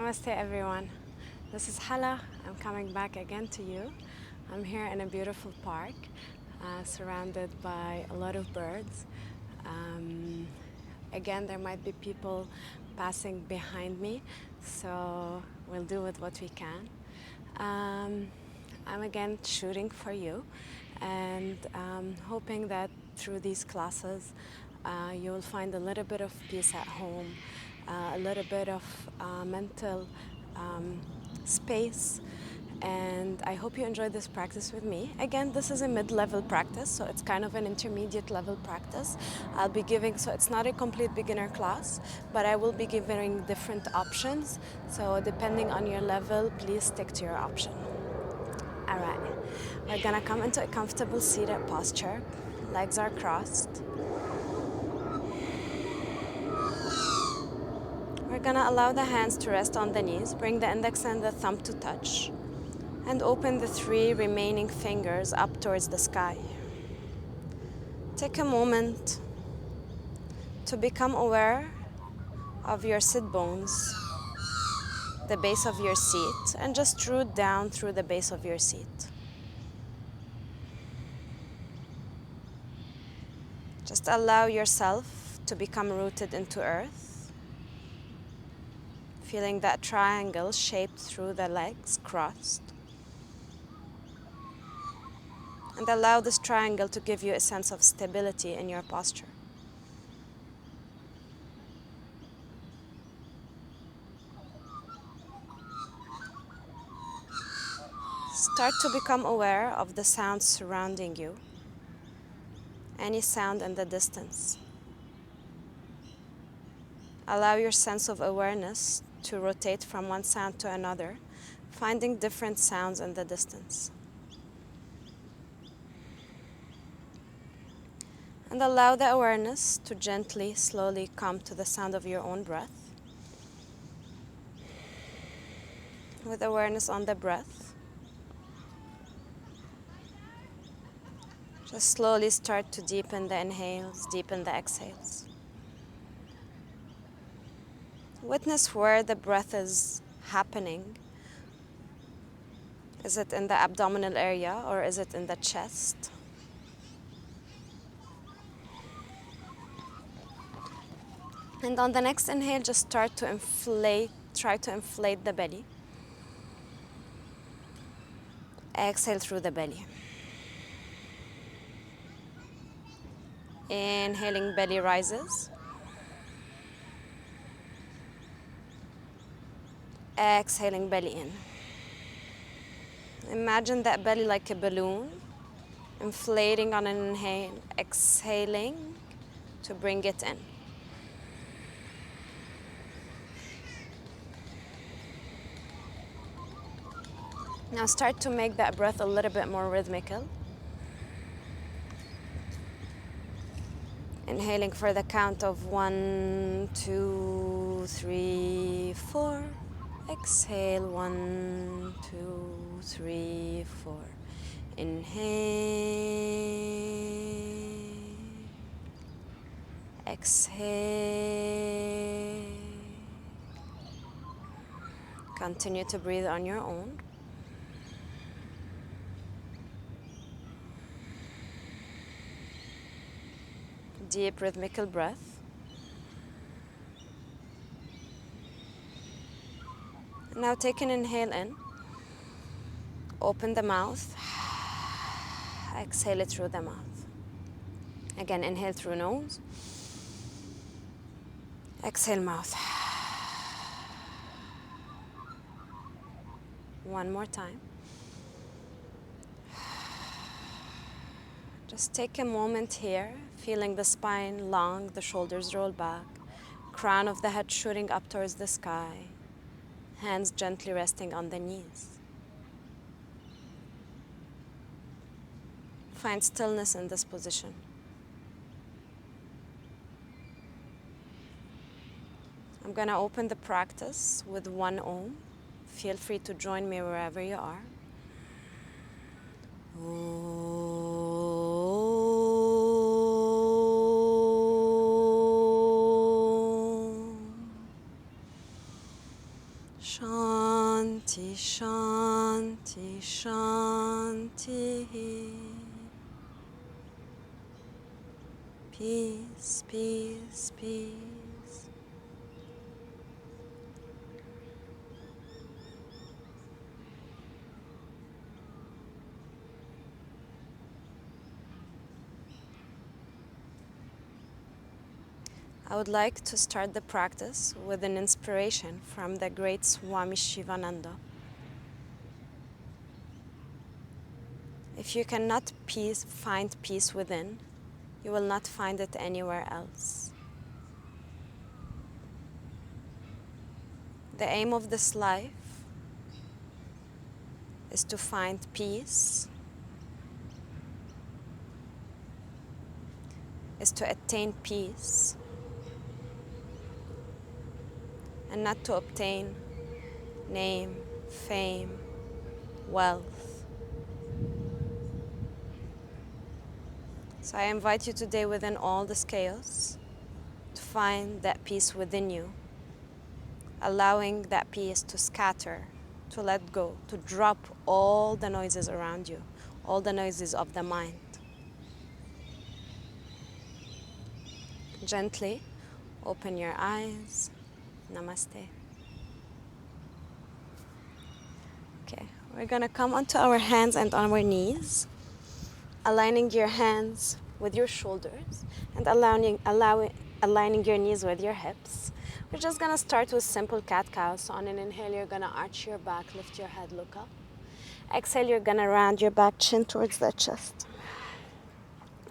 Namaste everyone. This is Hala. I'm coming back again to you. I'm here in a beautiful park, surrounded by a lot of birds. Again, there might be people passing behind me, so we'll do with what we can. I'm again shooting for you and hoping that through these classes you'll find a little bit of peace at home, a little bit of mental space, and I hope you enjoy this practice with me. Again, this is a mid-level practice, so it's kind of an intermediate level practice. I'll be giving, so it's not a complete beginner class, but I will be giving different options. So depending on your level, please stick to your option. All right, we're gonna come into a comfortable seated posture. Legs are crossed. We're gonna allow the hands to rest on the knees. Bring the index and the thumb to touch. And open the 3 remaining fingers up towards the sky. Take a moment to become aware of your sit bones, the base of your seat, and just root down through the base of your seat. Just allow yourself to become rooted into earth, feeling that triangle shaped through the legs crossed. And allow this triangle to give you a sense of stability in your posture. Start to become aware of the sounds surrounding you, any sound in the distance. Allow your sense of awareness to rotate from one sound to another, finding different sounds in the distance. And allow the awareness to gently, slowly come to the sound of your own breath. With awareness on the breath, just slowly start to deepen the inhales, deepen the exhales. Witness where the breath is happening. Is it in the abdominal area or is it in the chest? And on the next inhale, just start to inflate, try to inflate the belly. Exhale through the belly. Inhaling, belly rises. Exhaling, belly in. Imagine that belly like a balloon, inflating on an inhale, exhaling to bring it in. Now start to make that breath a little bit more rhythmical. Inhaling for the count of 1, 2, 3, 4. Exhale, 1, 2, 3, 4. Inhale. Exhale. Continue to breathe on your own. Deep rhythmical breath. Now take an inhale in. Open the mouth. Exhale it through the mouth. Again, inhale through nose. Exhale mouth. One more time. Just take a moment here, feeling the spine long, the shoulders roll back, crown of the head shooting up towards the sky, hands gently resting on the knees. Find stillness in this position. I'm going to open the practice with 1 Om. Feel free to join me wherever you are. Shanti, Shanti, Shanti. Peace, peace, peace. I would like to start the practice with an inspiration from the great Swami Shivananda. If you cannot find peace within, you will not find it anywhere else. The aim of this life is to find peace, is to attain peace, and not to obtain name, fame, wealth. So I invite you today, within all this chaos, to find that peace within you, allowing that peace to scatter, to let go, to drop all the noises around you, all the noises of the mind. Gently open your eyes. Namaste. Okay, we're gonna come onto our hands and on our knees, aligning your hands with your shoulders and aligning your knees with your hips. We're just gonna start with simple cat-cow. So on an inhale, you're gonna arch your back, lift your head, look up. Exhale, you're gonna round your back, chin towards the chest.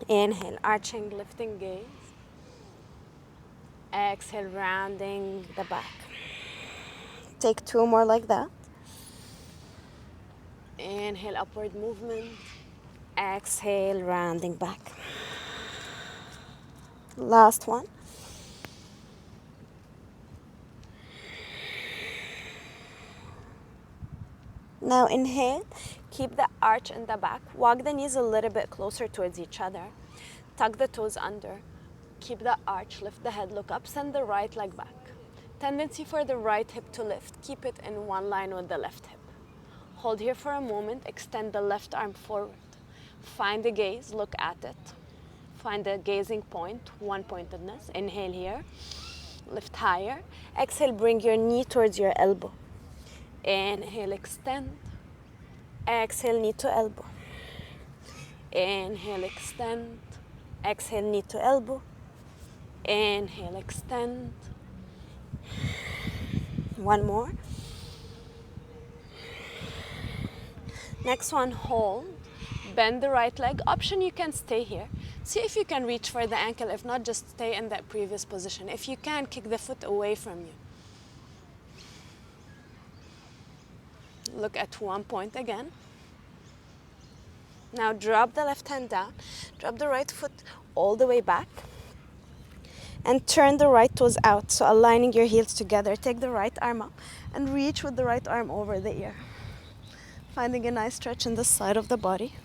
Inhale, arching, lifting gaze. Exhale, rounding the back. Take 2 more like that. Inhale, upward movement. Exhale, rounding back. Last one. Now inhale, keep the arch in the back. Walk the knees a little bit closer towards each other. Tuck the toes under. Keep the arch, lift the head, look up, send the right leg back. Tendency for the right hip to lift. Keep it in one line with the left hip. Hold here for a moment, extend the left arm forward. Find the gaze, look at it. Find the gazing point, one-pointedness. Inhale here, lift higher. Exhale, bring your knee towards your elbow. Inhale, extend. Exhale, knee to elbow. Inhale, extend. Exhale, knee to elbow. Inhale, extend. One more. Next one, hold. Bend the right leg. Option, you can stay here. See if you can reach for the ankle. If not, just stay in that previous position. If you can, kick the foot away from you. Look at one point again. Now drop the left hand down. Drop the right foot all the way back. And turn the right toes out, so aligning your heels together. Take the right arm up and reach with the right arm over the ear. Finding a nice stretch in the side of the body.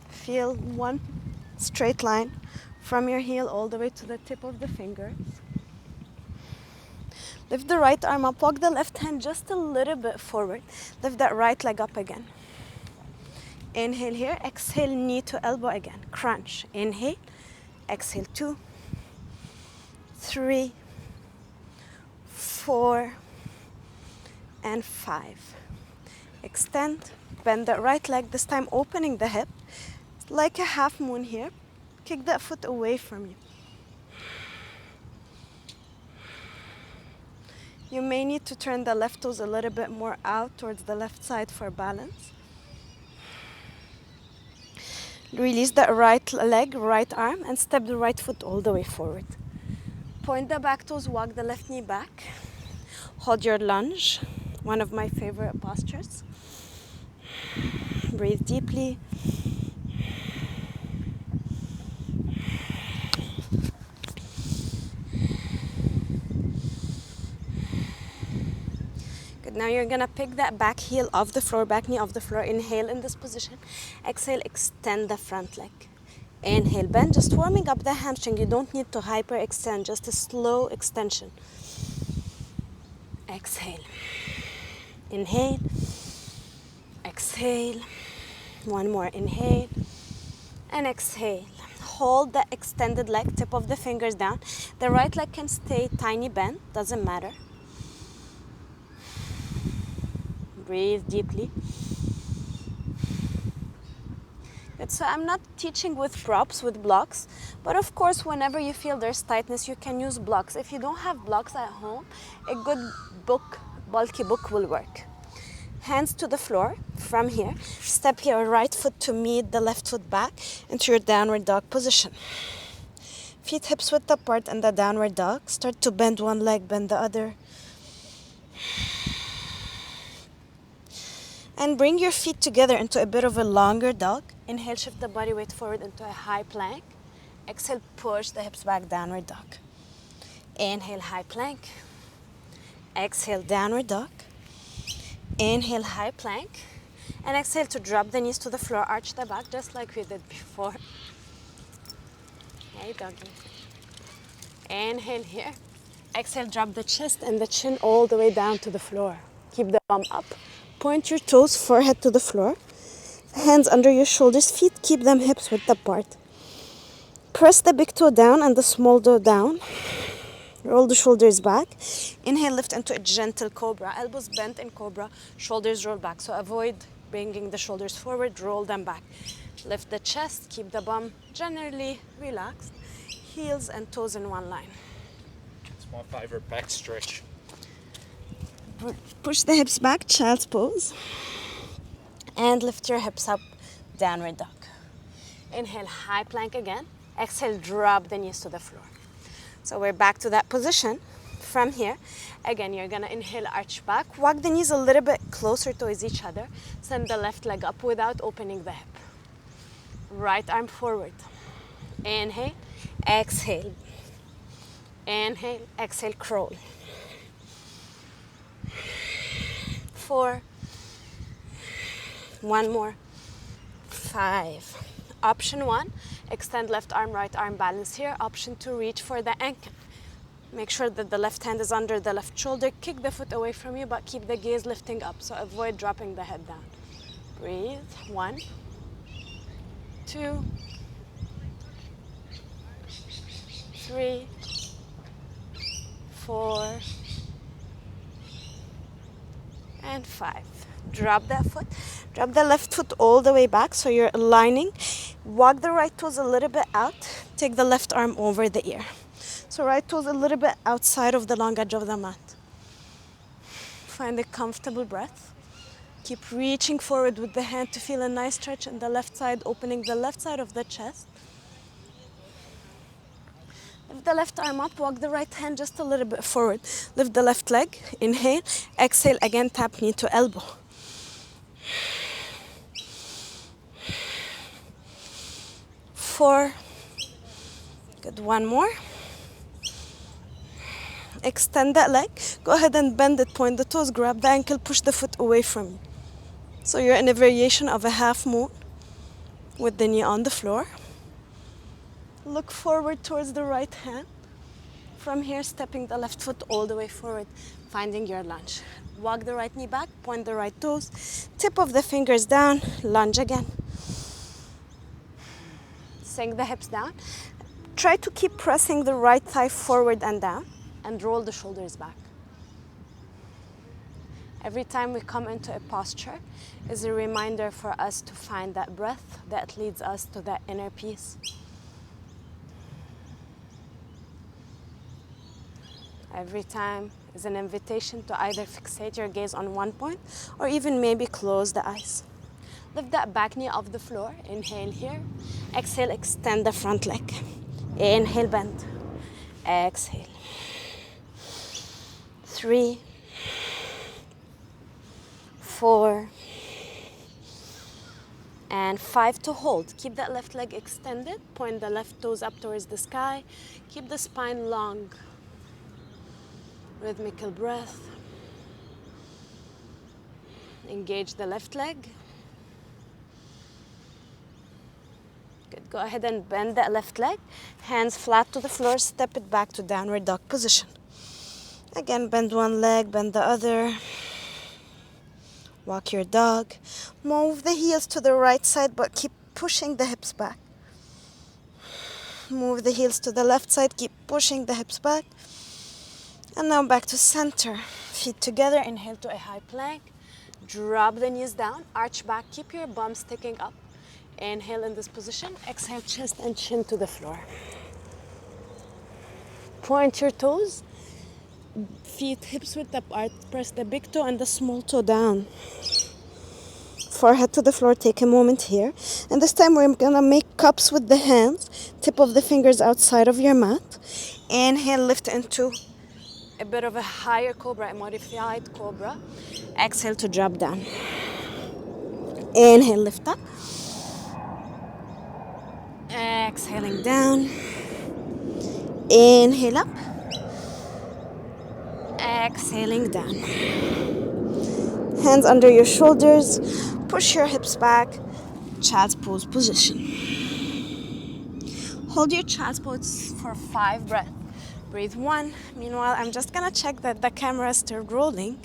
Feel one straight line from your heel all the way to the tip of the fingers. Lift the right arm up, walk the left hand just a little bit forward. Lift that right leg up again. Inhale here, exhale, knee to elbow again. Crunch, inhale. Exhale, 2, 3, 4, and 5. Extend, bend that right leg, this time opening the hip. Like a half moon here. Kick that foot away from you. You may need to turn the left toes a little bit more out towards the left side for balance. Release that right leg, right arm, and step the right foot all the way forward. Point the back toes, walk the left knee back. Hold your lunge, one of my favorite postures. Breathe deeply. Good, now you're gonna pick that back heel off the floor, back knee off the floor. Inhale in this position. Exhale, extend the front leg. Inhale, bend, just warming up the hamstring. You don't need to hyperextend, just a slow extension. exhale. Inhale, exhale. One more, inhale and exhale. Hold the extended leg, tip of the fingers down. The right leg can stay tiny bend, doesn't matter. Breathe deeply. Good. So I'm not teaching with props, with blocks, but of course whenever you feel there's tightness, you can use blocks. If you don't have blocks at home, a good book, bulky book will work. Hands to the floor. From here, step your right foot to meet the left foot back into your downward dog position. Feet hips width apart in the downward dog. Start to bend one leg, bend the other. And bring your feet together into a bit of a longer dog. Inhale, shift the body weight forward into a high plank. Exhale, push the hips back, downward dog. Inhale, high plank. Exhale, downward dog. Inhale, high plank. And exhale to drop the knees to the floor, arch the back just like we did before. Hey, doggy. Inhale here. Exhale, drop the chest and the chin all the way down to the floor. Keep the bum up. Point your toes, forehead to the floor. Hands under your shoulders, feet keep them hips width apart. Press the big toe down and the small toe down. Roll the shoulders back. Inhale, lift into a gentle cobra. Elbows bent in cobra, shoulders roll back. So avoid bringing the shoulders forward, roll them back. Lift the chest, keep the bum generally relaxed. Heels and toes in one line. Small fiber back stretch. Push the hips back, child's pose. And lift your hips up, downward dog. Inhale, high plank again. Exhale, drop the knees to the floor. So we're back to that position. From here, again, you're gonna inhale, arch back. Walk the knees a little bit closer towards each other. Send the left leg up without opening the hip. Right arm forward. Inhale, exhale. Inhale, exhale, crawl. 4. One more. 5. Option 1, extend left arm, right arm, balance here. Option 2, reach for the ankle. Make sure that the left hand is under the left shoulder. Kick the foot away from you, but keep the gaze lifting up. So avoid dropping the head down. Breathe. 1, 2, 3, 4, and 5. Drop that foot. Drop the left foot all the way back so you're aligning. Walk the right toes a little bit out. Take the left arm over the ear. So right toes a little bit outside of the long edge of the mat. Find a comfortable breath. Keep reaching forward with the hand to feel a nice stretch in the left side, opening the left side of the chest. Lift the left arm up, walk the right hand just a little bit forward. Lift the left leg, inhale, exhale, again tap knee to elbow. 4. Good, one more. Extend that leg, go ahead and bend it, point the toes, grab the ankle, push the foot away from you. So you're in a variation of a half moon with the knee on the floor. Look forward towards the right hand. From here, stepping the left foot all the way forward, finding your lunge. Walk the right knee back, point the right toes, tip of the fingers down, lunge again. Sink the hips down. Try to keep pressing the right thigh forward and down, and roll the shoulders back. Every time we come into a posture is a reminder for us to find that breath that leads us to that inner peace. Every time is an invitation to either fixate your gaze on one point or even maybe close the eyes. Lift that back knee off the floor. Inhale here. Exhale, extend the front leg. Inhale, bend. Exhale. 3, 4, and 5 to hold. Keep that left leg extended. Point the left toes up towards the sky. Keep the spine long. Rhythmical breath. Engage the left leg. Good. Go ahead and bend that left leg. Hands flat to the floor. Step it back to downward dog position. Again, bend one leg, bend the other. Walk your dog. Move the heels to the right side, but keep pushing the hips back. Move the heels to the left side, keep pushing the hips back. And now back to center. Feet together, inhale to a high plank. Drop the knees down, arch back, keep your bum sticking up. Inhale in this position, exhale, chest and chin to the floor. Point your toes, feet hips width apart, press the big toe and the small toe down. Forehead to the floor, take a moment here. And this time we're gonna make cups with the hands, tip of the fingers outside of your mat. Inhale, lift into a bit of a higher cobra, a modified cobra. Exhale to drop down. Inhale, lift up. Exhaling down. Inhale up. Exhaling down. Hands under your shoulders. Push your hips back. Child's pose position. Hold your child's pose for 5 breaths. Breathe 1. Meanwhile, I'm just gonna check that the camera is still rolling.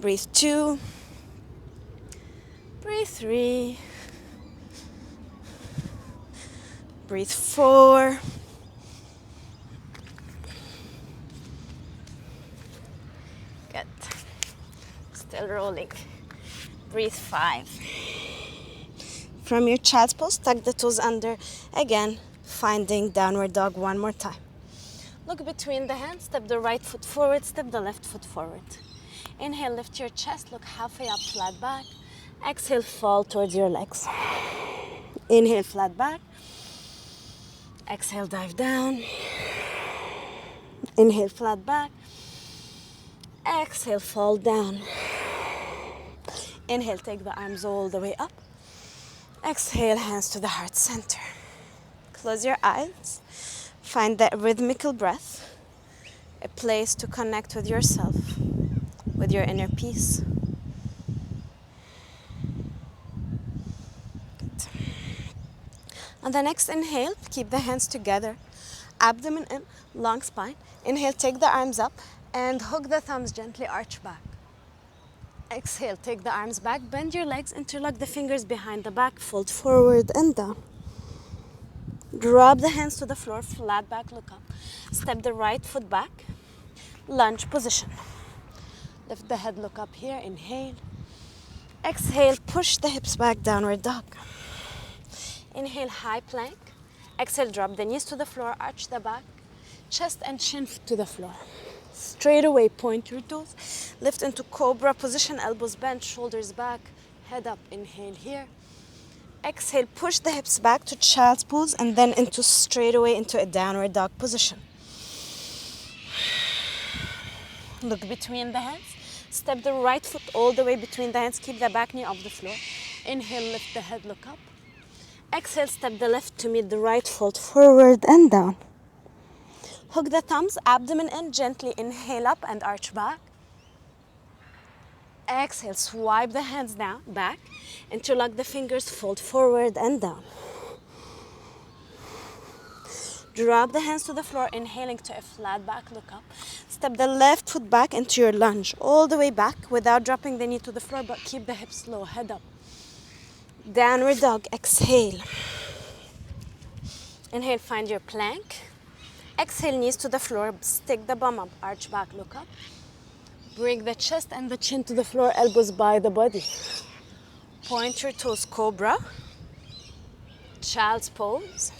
Breathe 2. Breathe 3. Breathe 4. Good. Still rolling. Breathe 5. From your child's pose, tuck the toes under. Again, finding downward dog one more time. Look between the hands, step the right foot forward, step the left foot forward. Inhale, lift your chest, look halfway up, flat back. Exhale, fall towards your legs. Inhale, flat back. Exhale, dive down. Inhale, flat back. Exhale, fall down. Inhale, take the arms all the way up. Exhale, hands to the heart center. Close your eyes. Find that rhythmical breath, a place to connect with yourself, with your inner peace. Good. On the next inhale, keep the hands together, abdomen in, long spine. Inhale, take the arms up and hook the thumbs, gently arch back. Exhale, take the arms back, bend your legs, interlock the fingers behind the back, fold forward and down. Drop the hands to the floor, flat back, look up. Step the right foot back, lunge position. Lift the head, look up here, inhale. Exhale, push the hips back, downward dog. Inhale, high plank. Exhale, drop the knees to the floor, arch the back, chest and chin to the floor. Straight away, point your toes. Lift into cobra position, elbows bent, shoulders back, head up. Inhale here. Exhale, push the hips back to child's pose and then into straight away into a downward dog position. Look between the hands. Step the right foot all the way between the hands. Keep the back knee off the floor. Inhale, lift the head, look up. Exhale, step the left to meet the right, fold forward and down. Hook the thumbs, abdomen in, gently inhale up and arch back. Exhale, swipe the hands down, back. Interlock the fingers, fold forward and down. Drop the hands to the floor, inhaling to a flat back, look up. Step the left foot back into your lunge, all the way back without dropping the knee to the floor, but keep the hips low, head up. Downward dog, exhale. Inhale, find your plank. Exhale, knees to the floor, stick the bum up, arch back, look up. Bring the chest and the chin to the floor, elbows by the body. Point your toes, cobra. Child's pose.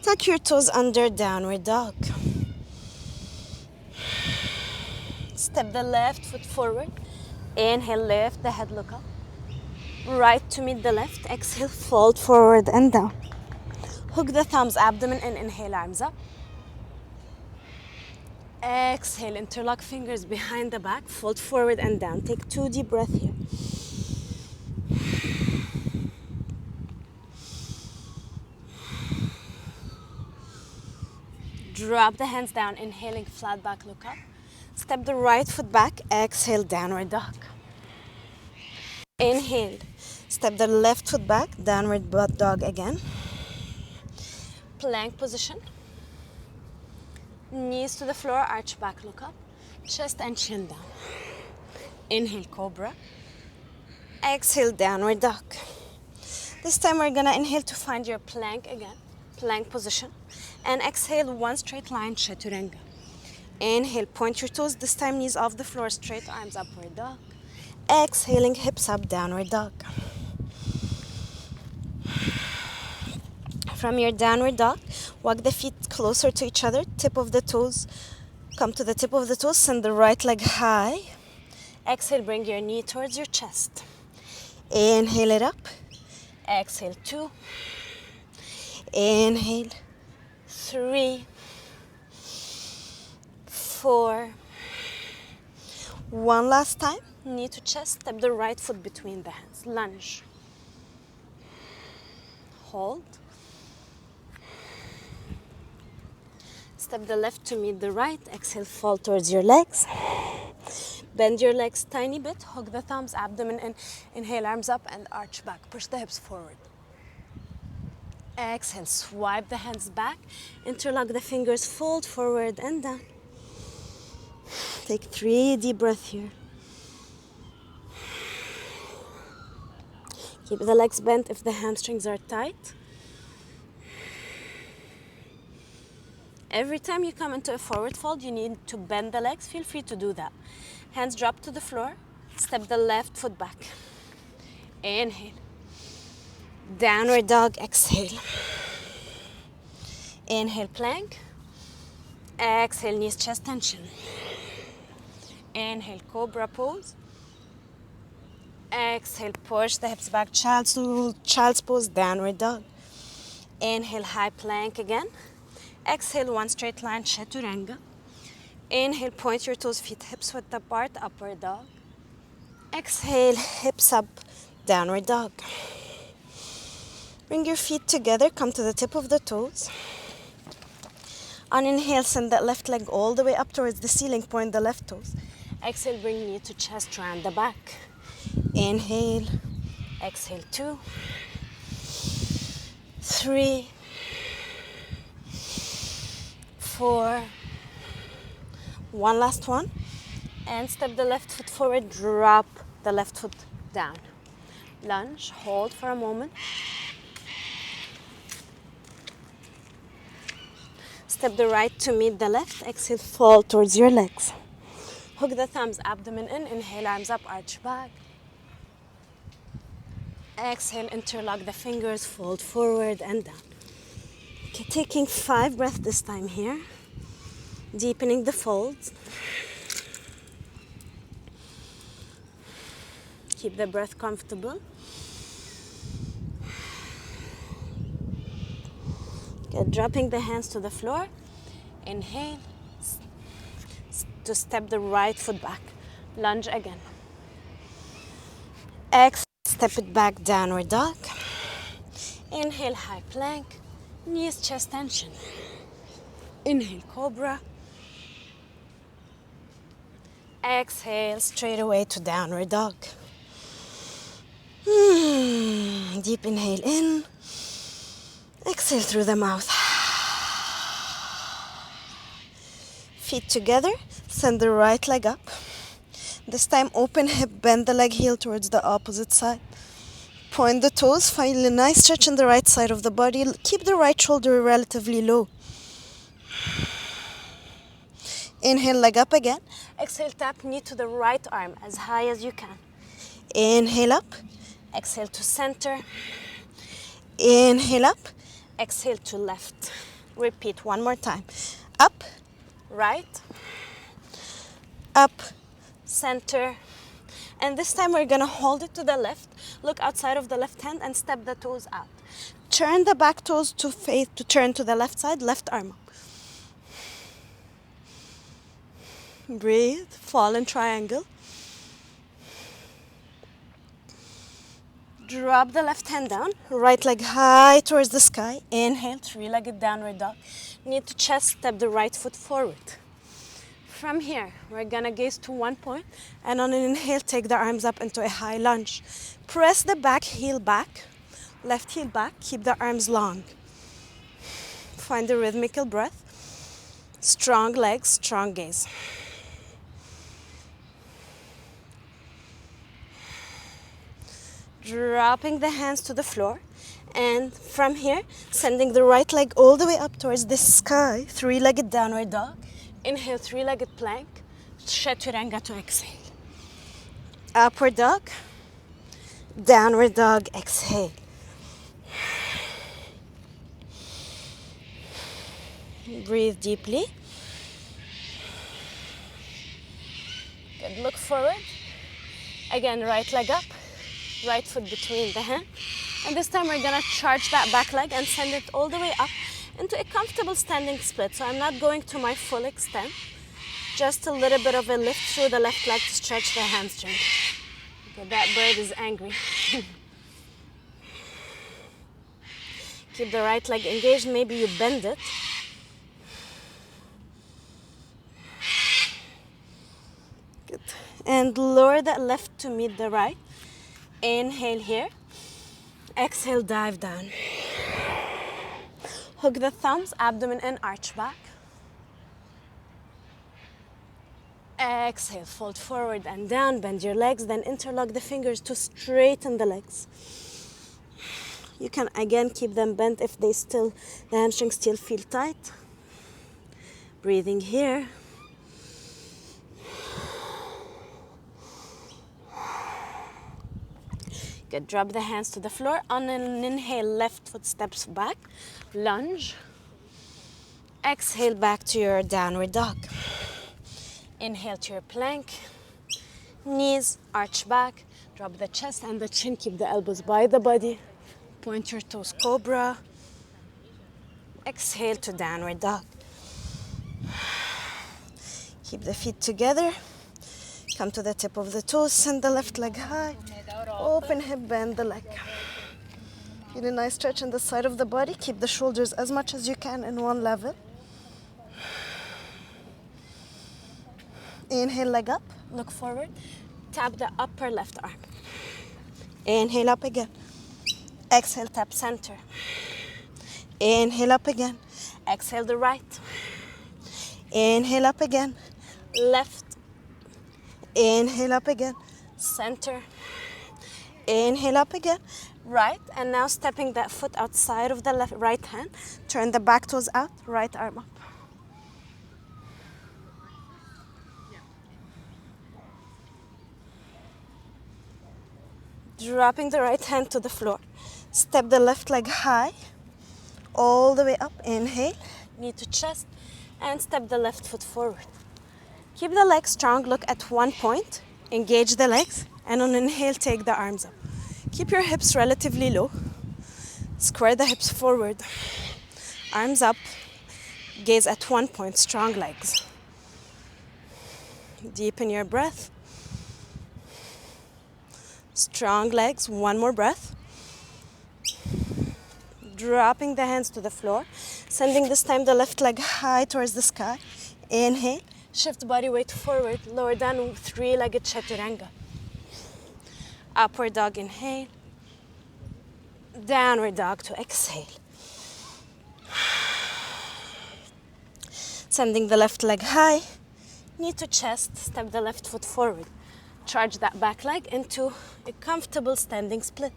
Tuck your toes under, downward dog. Step the left foot forward. Inhale, lift the head, look up. Right to meet the left. Exhale, fold forward and down. Hook the thumbs, abdomen in, inhale, arms up. Exhale, interlock fingers behind the back, fold forward and down. Take 2 deep breaths here. Drop the hands down, inhaling, flat back, look up. Step the right foot back, exhale, downward dog. Inhale, step the left foot back, downward dog again. Plank position. Knees to the floor, arch back, look up. Chest and chin down. Inhale, cobra. Exhale, downward dog. This time we're gonna inhale to find your plank again, plank position. And exhale, one straight line, chaturanga. Inhale, point your toes, this time knees off the floor, straight arms, upward dog. Exhaling, hips up, downward dog. From your downward dog, walk the feet closer to each other, tip of the toes, come to the tip of the toes, send the right leg high. Exhale, bring your knee towards your chest. Inhale it up. Exhale, 2. Inhale, 3, 4. One last time, knee to chest, step the right foot between the hands. Lunge. Hold. Step the left to meet the right. Exhale, fall towards your legs. Bend your legs tiny bit. Hook the thumbs, abdomen in. Inhale, arms up and arch back. Push the hips forward. Exhale, swipe the hands back. Interlock the fingers, fold forward and down. Take 3 deep breaths here. Keep the legs bent if the hamstrings are tight. Every time you come into a forward fold, you need to bend the legs. Feel free to do that. Hands drop to the floor. Step the left foot back. Inhale. Downward dog, exhale. Inhale, plank. Exhale, knees, chest tension. Inhale, cobra pose. Exhale, push the hips back, child's pose, downward dog. Inhale, high plank again. Exhale, one straight line, chaturanga. Inhale, point your toes, feet hips width apart, upward dog. Exhale, hips up, downward dog. Bring your feet together, come to the tip of the toes. On inhale, send that left leg all the way up towards the ceiling, point the left toes. Exhale, bring knee to chest, round the back. Inhale, exhale, 2, 3, 4. One last one. And step the left foot forward, drop the left foot down. Lunge, hold for a moment. Step the right to meet the left. Exhale, fall towards your legs. Hook the thumbs, abdomen in. Inhale, arms up, arch back. Exhale, interlock the fingers, fold forward and down. Okay, taking 5 breaths this time here. Deepening the folds. Keep the breath comfortable. Okay, dropping the hands to the floor. Inhale. To step the right foot back. Lunge again. Exhale, step it back, downward dog. Inhale, high plank. Knees, chest tension. Inhale, cobra. Exhale, straight away to downward dog. Deep inhale in. Exhale through the mouth. Feet together. Send the right leg up. This time open hip, bend the leg heel towards the opposite side. Point the toes, find a nice stretch in the right side of the body. Keep the right shoulder relatively low. Inhale, leg up again. Exhale, tap knee to the right arm as high as you can. Inhale up. Exhale to center. Inhale up. Exhale to left. Repeat one more time. Up, right, up, center. And this time we're gonna hold it to the left. Look outside of the left hand and step the toes out. Turn the back toes to face to turn to the left side, left arm up. Breathe, fall in triangle. Drop the left hand down, right leg high towards the sky. Inhale, three-legged downward dog. Knee to chest, step the right foot forward. From here, we're gonna gaze to one point, and on an inhale, take the arms up into a high lunge. Press the back heel back, left heel back, keep the arms long. Find the rhythmical breath. Strong legs, strong gaze. Dropping the hands to the floor. And from here, sending the right leg all the way up towards the sky. Three-legged downward dog. Inhale, three-legged plank. Chaturanga to exhale. Upward dog. Downward dog, exhale. Breathe deeply. Good, look forward. Again, right leg up, right foot between the hand. And this time we're gonna charge that back leg and send it all the way up into a comfortable standing split. So I'm not going to my full extent, just a little bit of a lift through the left leg to stretch the hamstring. Okay, that bird is angry. Keep the right leg engaged, maybe you bend it. Good. And lower that left to meet the right. Inhale here. Exhale, dive down. Hook the thumbs, abdomen and arch back. Exhale, fold forward and down, bend your legs, then interlock the fingers to straighten the legs. You can again keep them bent if the hamstrings still feel tight. Breathing here. Good, drop the hands to the floor. On an inhale, left foot steps back. Lunge. Exhale, back to your downward dog. Inhale to your plank. Knees, arch back. Drop the chest and the chin. Keep the elbows by the body. Point your toes, cobra. Exhale to downward dog. Keep the feet together. Come to the tip of the toes. Send the left leg high. Open hip, bend the leg. Feel a nice stretch in the side of the body. Keep the shoulders as much as you can in one level. Inhale, leg up. Look forward. Tap the upper left arm. Inhale, up again. Exhale, tap center. Inhale, up again. Exhale, the right. Inhale, up again. Left. Inhale, up again. Center. Inhale, up again. Right. And now stepping that foot outside of the left right hand. Turn the back toes out. Right arm up. Dropping the right hand to the floor. Step the left leg high. All the way up. Inhale. Knee to chest. And step the left foot forward. Keep the legs strong. Look at one point. Engage the legs. And on inhale, take the arms up. Keep your hips relatively low. Square the hips forward. Arms up. Gaze at one point. Strong legs. Deepen your breath. Strong legs. One more breath. Dropping the hands to the floor. Sending this time the left leg high towards the sky. Inhale. Shift body weight forward. Lower down, three-legged chaturanga. Upward dog, inhale. Downward dog to exhale. Sending the left leg high. Knee to chest. Step the left foot forward. Charge that back leg into a comfortable standing split.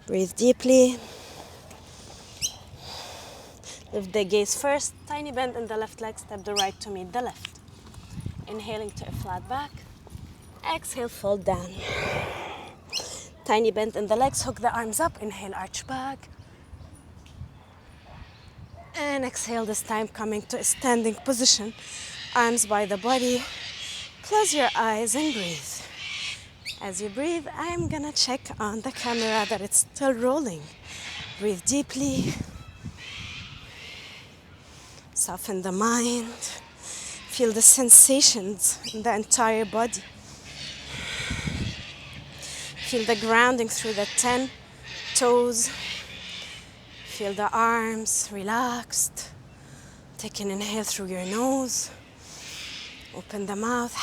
Breathe deeply. Lift the gaze first. Tiny bend in the left leg. Step the right to meet the left. Inhaling to a flat back. Exhale, fold down. Tiny bend in the legs. Hook the arms up. Inhale, arch back. And exhale, this time coming to a standing position. Arms by the body. Close your eyes and breathe. As you breathe, I'm gonna check on the camera that it's still rolling. Breathe deeply. Soften the mind. Feel the sensations in the entire body. Feel the grounding through the 10 toes. Feel the arms relaxed. Take an inhale through your nose. Open the mouth.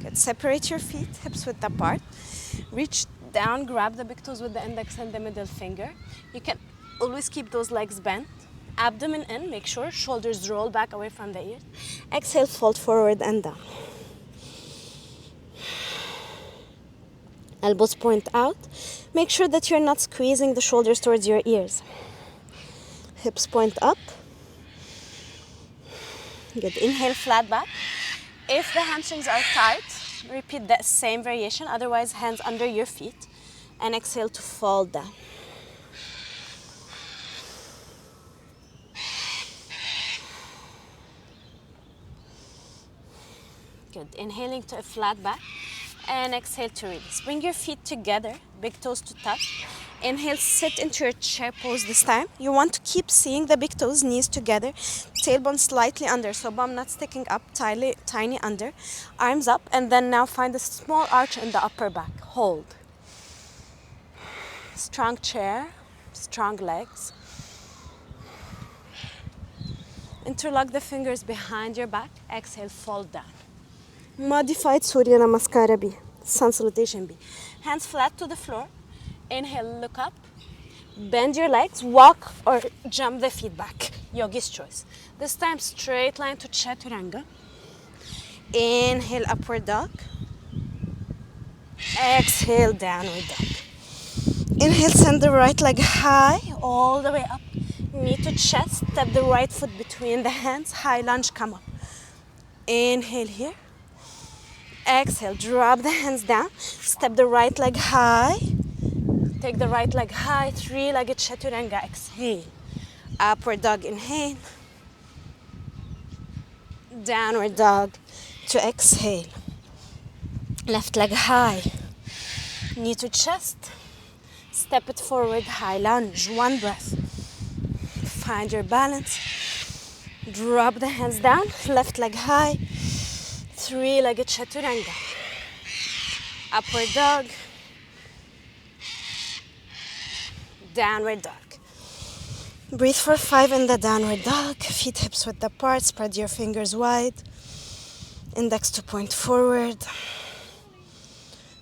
Good. Separate your feet, hips width apart. Reach Down, grab the big toes with the index and the middle finger. You can always keep those legs bent. Abdomen in, make sure shoulders roll back away from the ears. Exhale, fold forward and down. Elbows point out. Make sure that you're not squeezing the shoulders towards your ears. Hips point up. Good. Inhale, flat back. If the hamstrings are tight, repeat that same variation. Otherwise, hands under your feet. And exhale to fall down. Good. Inhaling to a flat back. And exhale to release. Bring your feet together, big toes to touch. Inhale, sit into your chair pose this time. You want to keep seeing the big toes, knees together, tailbone slightly under, so bum not sticking up, tiny under. Arms up, and then now find a small arch in the upper back. Hold. Strong chair, strong legs. Interlock the fingers behind your back. Exhale, fall down. Modified Surya Namaskara B, Sun Salutation B. Hands flat to the floor. Inhale, look up. Bend your legs, walk or jump the feet back. Yogi's choice. This time, straight line to Chaturanga. Inhale, upward dog. Exhale, downward dog. Inhale, send the right leg high, all the way up. Knee to chest, step the right foot between the hands. High lunge, come up. Inhale here. Exhale, drop the hands down. Step the right leg high. Take the right leg high, three-legged Chaturanga. Exhale. Upward dog, inhale. Downward dog to exhale. Left leg high. Knee to chest. Step it forward, high lunge. One breath. Find your balance. Drop the hands down. Left leg high. Three-legged Chaturanga. Upward dog. Downward dog. Breathe for 5 in the downward dog. Feet hips width apart. Spread your fingers wide. Index to point forward.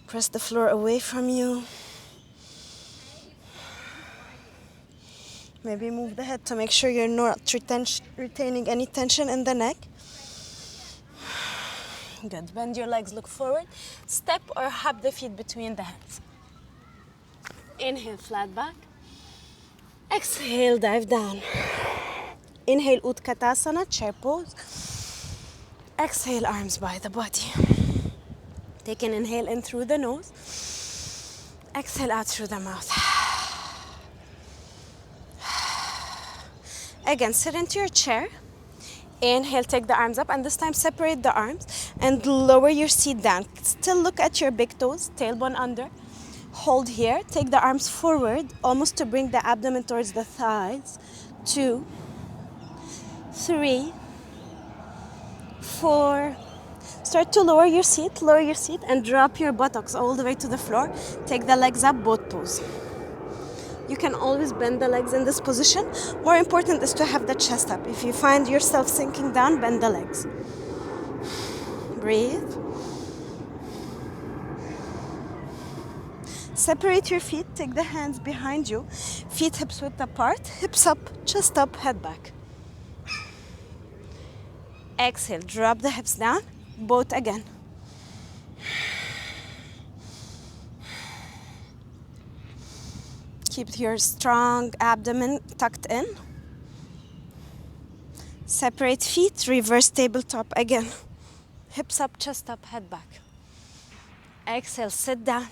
Press the floor away from you. Maybe move the head to make sure you're not retaining any tension in the neck. Good. Bend your legs, look forward. Step or hop the feet between the hands. Inhale, flat back. Exhale, dive down. Inhale, Utkatasana, chair pose. Exhale, arms by the body. Take an inhale in through the nose. Exhale out through the mouth. Again, sit into your chair. Inhale, take the arms up, and this time separate the arms and lower your seat down. Still look at your big toes, tailbone under. Hold here, take the arms forward, almost to bring the abdomen towards the thighs. 2, 3, 4. Start to lower your seat, and drop your buttocks all the way to the floor. Take the legs up, both toes. You can always bend the legs in this position. More important is to have the chest up. If you find yourself sinking down, bend the legs. Breathe. Separate your feet, take the hands behind you. Feet hips width apart, hips up, chest up, head back. Exhale, drop the hips down, both again. Keep your strong abdomen tucked in. Separate feet, reverse tabletop again. Hips up, chest up, head back. Exhale, sit down.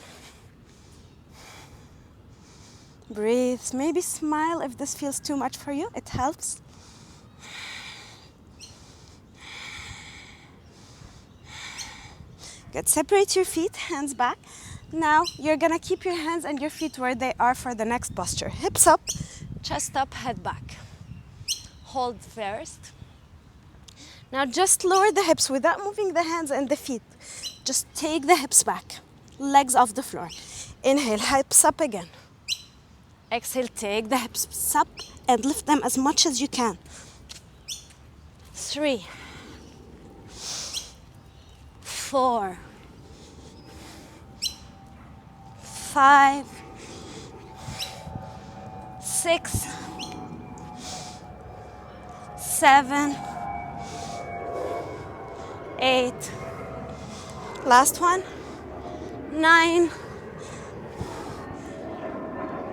Breathe. Maybe smile if this feels too much for you. It helps. Good. Separate your feet, hands back. Now you're gonna keep your hands and your feet where they are for the next posture. Hips up, chest up, head back. Hold first. Now just lower the hips without moving the hands and the feet. Just take the hips back. Legs off the floor. Inhale, hips up again. Exhale, take the hips up and lift them as much as you can. 3, 4, 5, 6, 7, 8. Last one. 9,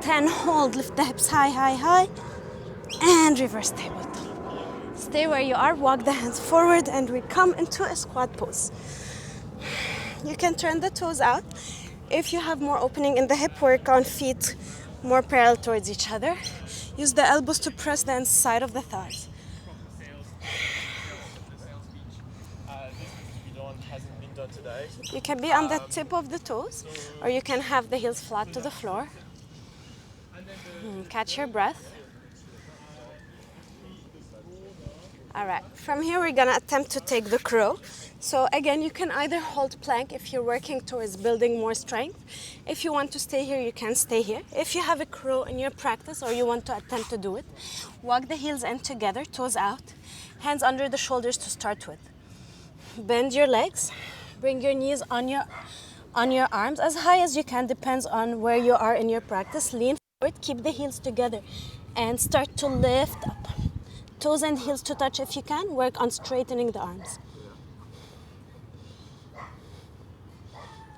10. Hold. Lift the hips high, high, high. And reverse tabletop. Stay where you are. Walk the hands forward and we come into a squat pose. You can turn the toes out. If you have more opening in the hip, work on feet more parallel towards each other. Use the elbows to press the inside of the thighs. Hasn't been done today. You can be on the tip of the toes, or you can have the heels flat to the floor. Catch your breath. All right, from here we're gonna attempt to take the crow. So again, you can either hold plank if you're working towards building more strength. If you want to stay here, you can stay here. If you have a crow in your practice or you want to attempt to do it, walk the heels in together, toes out, hands under the shoulders to start with. Bend your legs, bring your knees on your arms as high as you can, depends on where you are in your practice. Lean forward, keep the heels together and start to lift up. Toes and heels to touch if you can. Work on straightening the arms.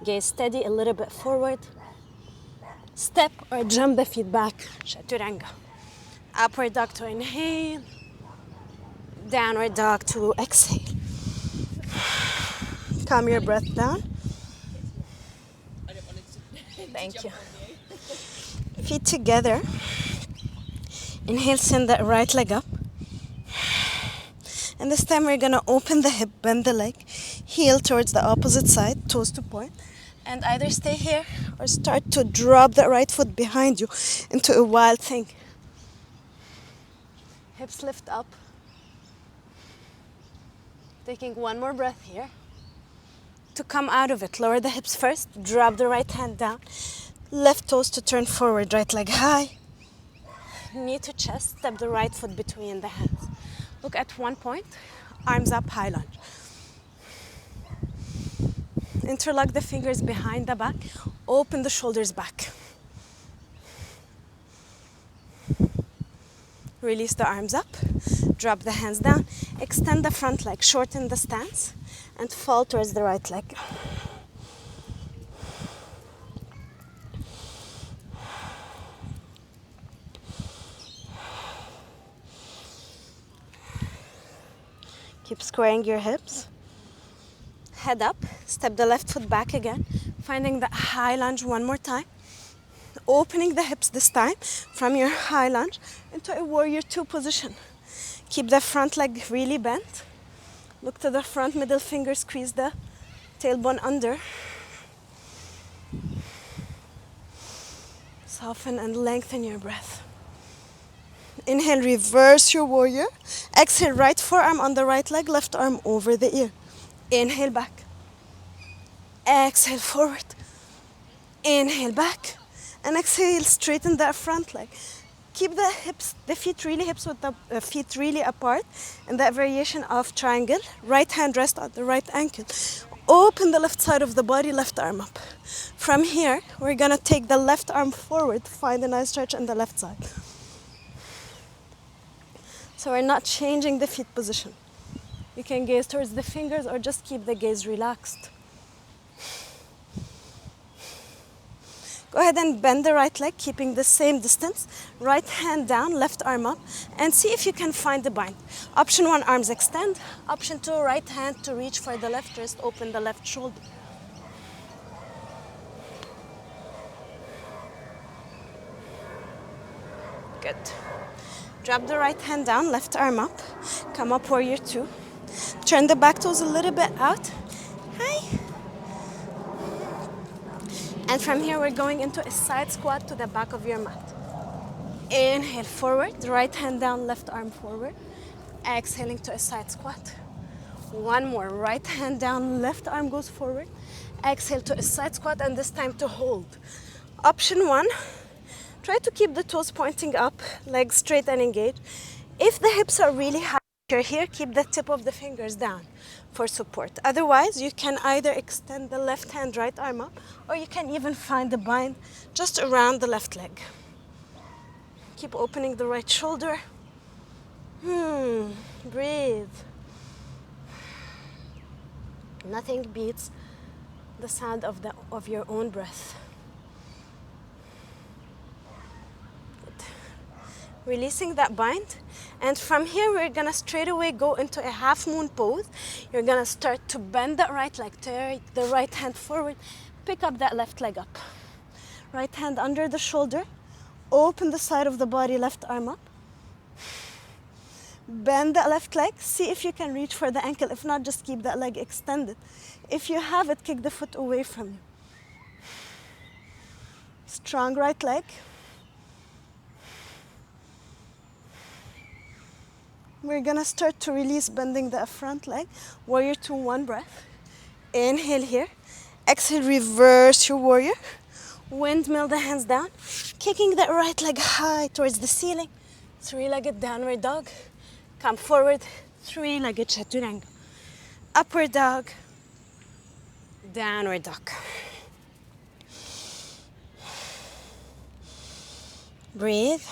Gaze steady, a little bit forward. Step or jump the feet back. Chaturanga. Upward dog to inhale. Downward dog to exhale. Calm your breath down. Thank you. Feet together. Inhale, send that right leg up. And this time we're gonna open the hip, bend the leg, heel towards the opposite side, toes to point. And either stay here or start to drop the right foot behind you into a wild thing. Hips lift up. Taking one more breath here. To come out of it, lower the hips first, drop the right hand down, left toes to turn forward, right leg high, knee to chest, step the right foot between the hands. Look at one point, arms up, high lunge. Interlock the fingers behind the back, open the shoulders back. Release the arms up, drop the hands down, extend the front leg, shorten the stance, and fall towards the right leg. Keep squaring your hips. Head up, step the left foot back again, finding the high lunge one more time. Opening the hips this time from your high lunge into a warrior two position. Keep the front leg really bent. Look to the front, middle finger, squeeze the tailbone under. Soften and lengthen your breath. Inhale, reverse your warrior. Exhale, right forearm on the right leg, left arm over the ear. Inhale back. Exhale forward. Inhale back. And exhale, straighten that front leg. Keep the hips, the feet really hips with the feet really apart. In that variation of triangle, right hand rest on the right ankle. Open the left side of the body, left arm up. From here, we're gonna take the left arm forward, find a nice stretch on the left side. So we're not changing the feet position. You can gaze towards the fingers or just keep the gaze relaxed. Go ahead and bend the right leg, keeping the same distance. Right hand down, left arm up, and see if you can find the bind. Option 1, arms extend. Option 2, right hand to reach for the left wrist, open the left shoulder. Good. Drop the right hand down, left arm up. Come up, warrior two. Turn the back toes a little bit out. Hi. And from here, we're going into a side squat to the back of your mat. Inhale forward, right hand down, left arm forward. Exhaling to a side squat. One more, right hand down, left arm goes forward. Exhale to a side squat, and this time to hold. Option 1, try to keep the toes pointing up, legs straight and engaged. If the hips are really high, you're here, keep the tip of the fingers down. for support. Otherwise, you can either extend the left hand, right arm up, or you can even find the bind just around the left leg. Keep opening the right shoulder. Breathe. Nothing beats the sound of your own breath. Good. Releasing that bind, and from here we're gonna straight away go into a half moon pose. You're gonna start to bend that right leg, take the right hand forward, pick up that left leg up. Right hand under the shoulder, open the side of the body, left arm up. Bend that left leg, see if you can reach for the ankle. If not, just keep that leg extended. If you have it, kick the foot away from you. Strong right leg. We're gonna start to release, bending the front leg. Warrior two, one breath. Inhale here. Exhale, reverse your warrior. Windmill the hands down. Kicking that right leg high towards the ceiling. Three-legged downward dog. Come forward, three-legged chaturanga. Upward dog, downward dog. Breathe.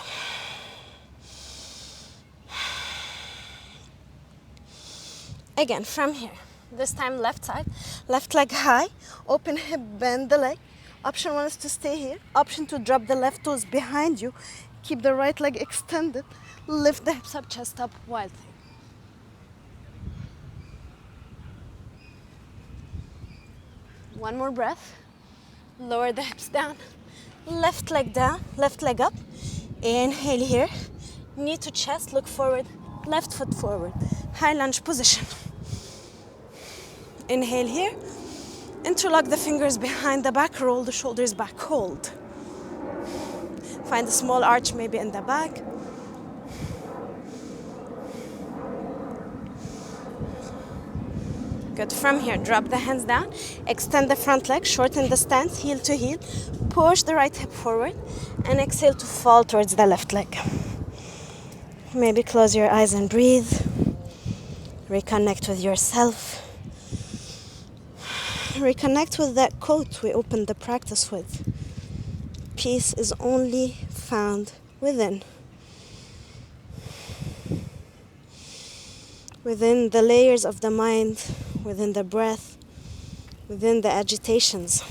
Again, from here. This time left side, left leg high, open hip, bend the leg. Option one is to stay here. Option two, drop the left toes behind you. Keep the right leg extended. Lift the hips up, chest up, wild thing. One more breath. Lower the hips down. Left leg down, left leg up. Inhale here. Knee to chest, look forward. Left foot forward. High lunge position. Inhale here. Interlock the fingers behind the back, roll the shoulders back, hold. Find a small arch maybe in the back. Good. From here, drop the hands down, extend the front leg, shorten the stance, heel to heel, push the right hip forward, and exhale to fall towards the left leg. Maybe close your eyes and breathe. Reconnect with yourself. Reconnect with that quote we opened the practice with. Peace is only found within. Within the layers of the mind, within the breath, within the agitations.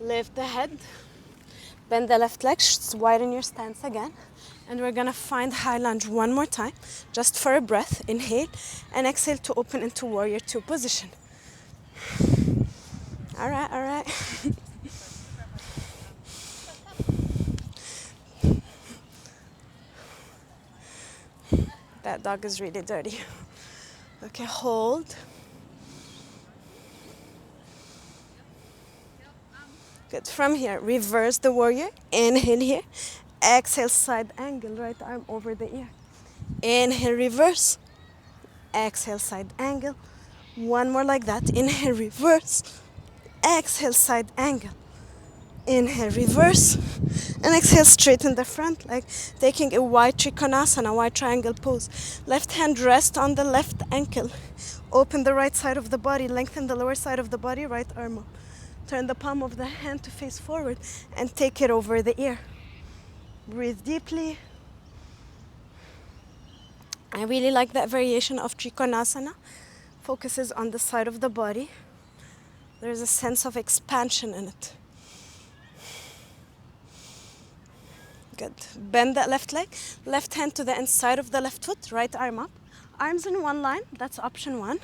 Lift the head, bend the left leg, widen your stance again. And we're gonna find high lunge one more time, just for a breath. Inhale and exhale to open into warrior two position. All right. That dog is really dirty. Okay, hold. Good. From here, reverse the warrior. Inhale here. Exhale, side angle, right arm over the ear. Inhale, reverse. Exhale, side angle. One more like that. Inhale, reverse. Exhale, side angle. Inhale, reverse. And exhale, straighten the front leg, taking a wide Trikonasana, wide triangle pose. Left hand rest on the left ankle. Open the right side of the body, lengthen the lower side of the body, right arm up. Turn the palm of the hand to face forward and take it over the ear. Breathe deeply. I really like that variation of Trikonasana. Focuses on the side of the body. There's a sense of expansion in it. Good. Bend that left leg. Left hand to the inside of the left foot. Right arm up. Arms in one line. That's option one.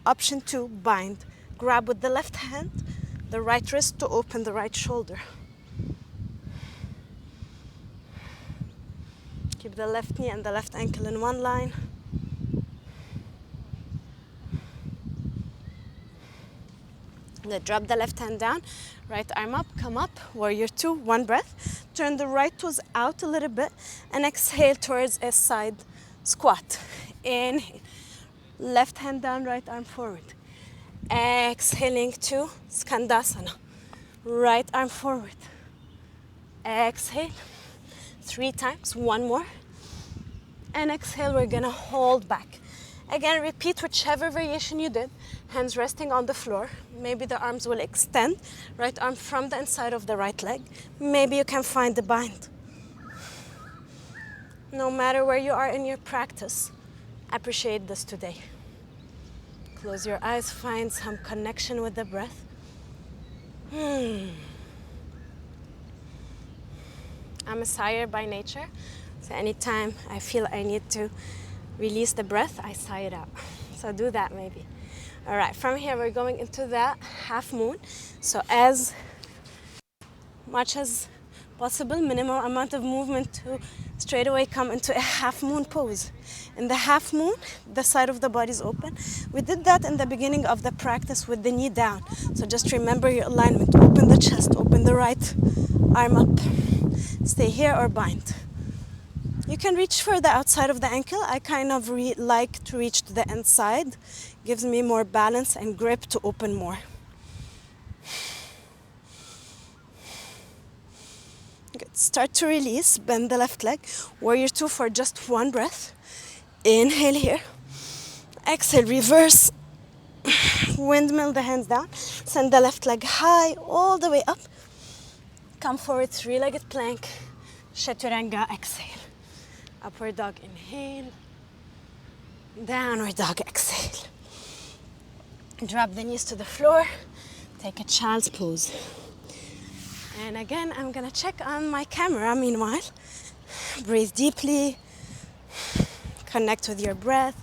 Option two, bind. Grab with the left hand, the right wrist to open the right shoulder. Keep the left knee and the left ankle in one line. Then drop the left hand down, right arm up, come up, warrior two, one breath. Turn the right toes out a little bit and exhale towards a side squat. Inhale, left hand down, right arm forward. Exhaling to Skandasana, right arm forward. Exhale, 3 times, one more. And exhale, we're gonna hold back. Again, repeat whichever variation you did. Hands resting on the floor. Maybe the arms will extend. Right arm from the inside of the right leg. Maybe you can find the bind. No matter where you are in your practice, appreciate this today. Close your eyes, find some connection with the breath. I'm a sigher by nature, so anytime I feel I need to release the breath, I sigh it out. So do that maybe. All right, from here we're going into that half moon. So as much as possible, minimum amount of movement to straight away come into a half moon pose. In the half moon, the side of the body is open. We did that in the beginning of the practice with the knee down. So just remember your alignment. Open the chest, open the right arm up. Stay here or bind. You can reach for the outside of the ankle. I kind of like to reach to the inside. Gives me more balance and grip to open more. Good. Start to release. Bend the left leg. Warrior 2 for just one breath. Inhale here. Exhale, reverse. Windmill the hands down. Send the left leg high all the way up. Come forward, three-legged plank. Chaturanga, exhale. Upward dog, inhale. Downward dog, exhale. Drop the knees to the floor. Take a child's pose. And again, I'm gonna check on my camera meanwhile. Breathe deeply. Connect with your breath.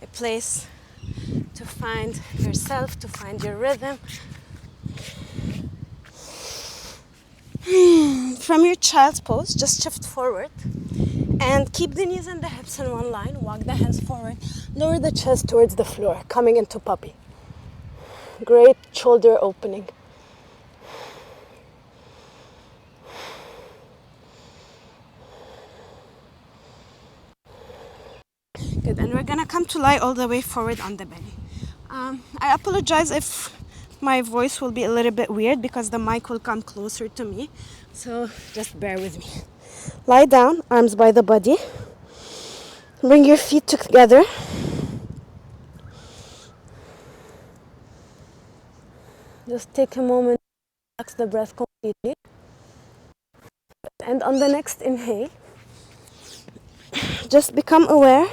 A place to find yourself, to find your rhythm. From your child's pose, just shift forward and keep the knees and the hips in one line. Walk the hands forward. Lower the chest towards the floor, coming into puppy. Great shoulder opening. Good, and we're gonna come to lie all the way forward on the belly. I apologize if my voice will be a little bit weird because the mic will come closer to me, so just bear with me. Lie down, arms by the body. Bring your feet together. Just take a moment to relax the breath completely. And on the next inhale, just become aware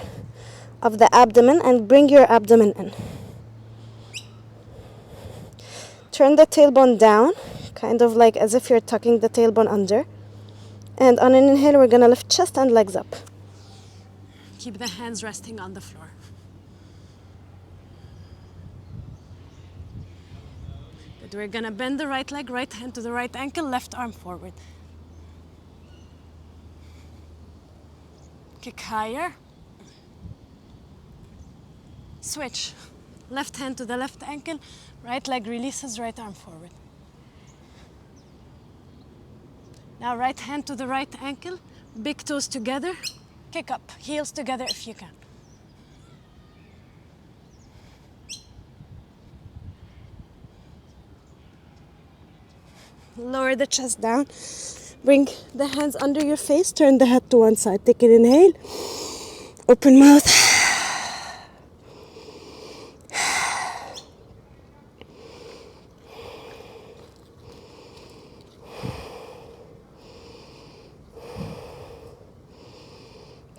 of the abdomen and bring your abdomen in. Turn the tailbone down, kind of like as if you're tucking the tailbone under. And on an inhale, we're gonna lift chest and legs up. Keep the hands resting on the floor. Good. We're gonna bend the right leg, right hand to the right ankle, left arm forward. Kick higher. Switch. Left hand to the left ankle, right leg releases, right arm forward. Now right hand to the right ankle, big toes together, kick up, heels together if you can. Lower the chest down, bring the hands under your face, turn the head to one side. Take an inhale, open mouth.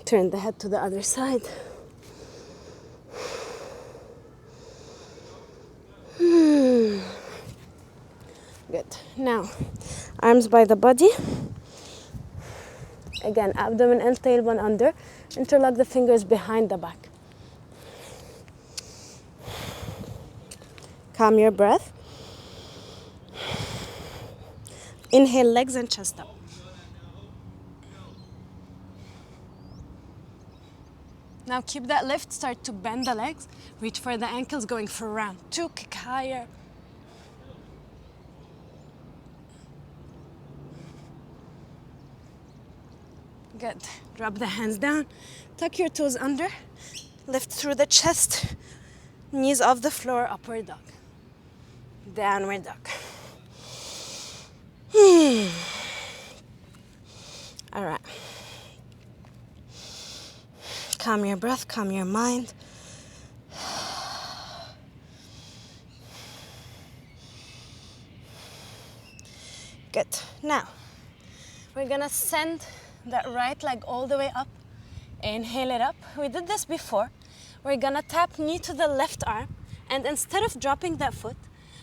Turn the head to the other side. Good. Now, arms by the body. Again, abdomen and tailbone under. Interlock the fingers behind the back. Calm your breath. Inhale, legs and chest up. Now keep that lift, start to bend the legs. Reach for the ankles, going for round 2, kick higher. Good. Drop the hands down, tuck your toes under, lift through the chest, knees off the floor, upward dog, downward dog. All right. Calm your breath, calm your mind. Good. Now, we're gonna send that right leg all the way up. Inhale it up. We did this before. We're gonna tap knee to the left arm, and instead of dropping that foot,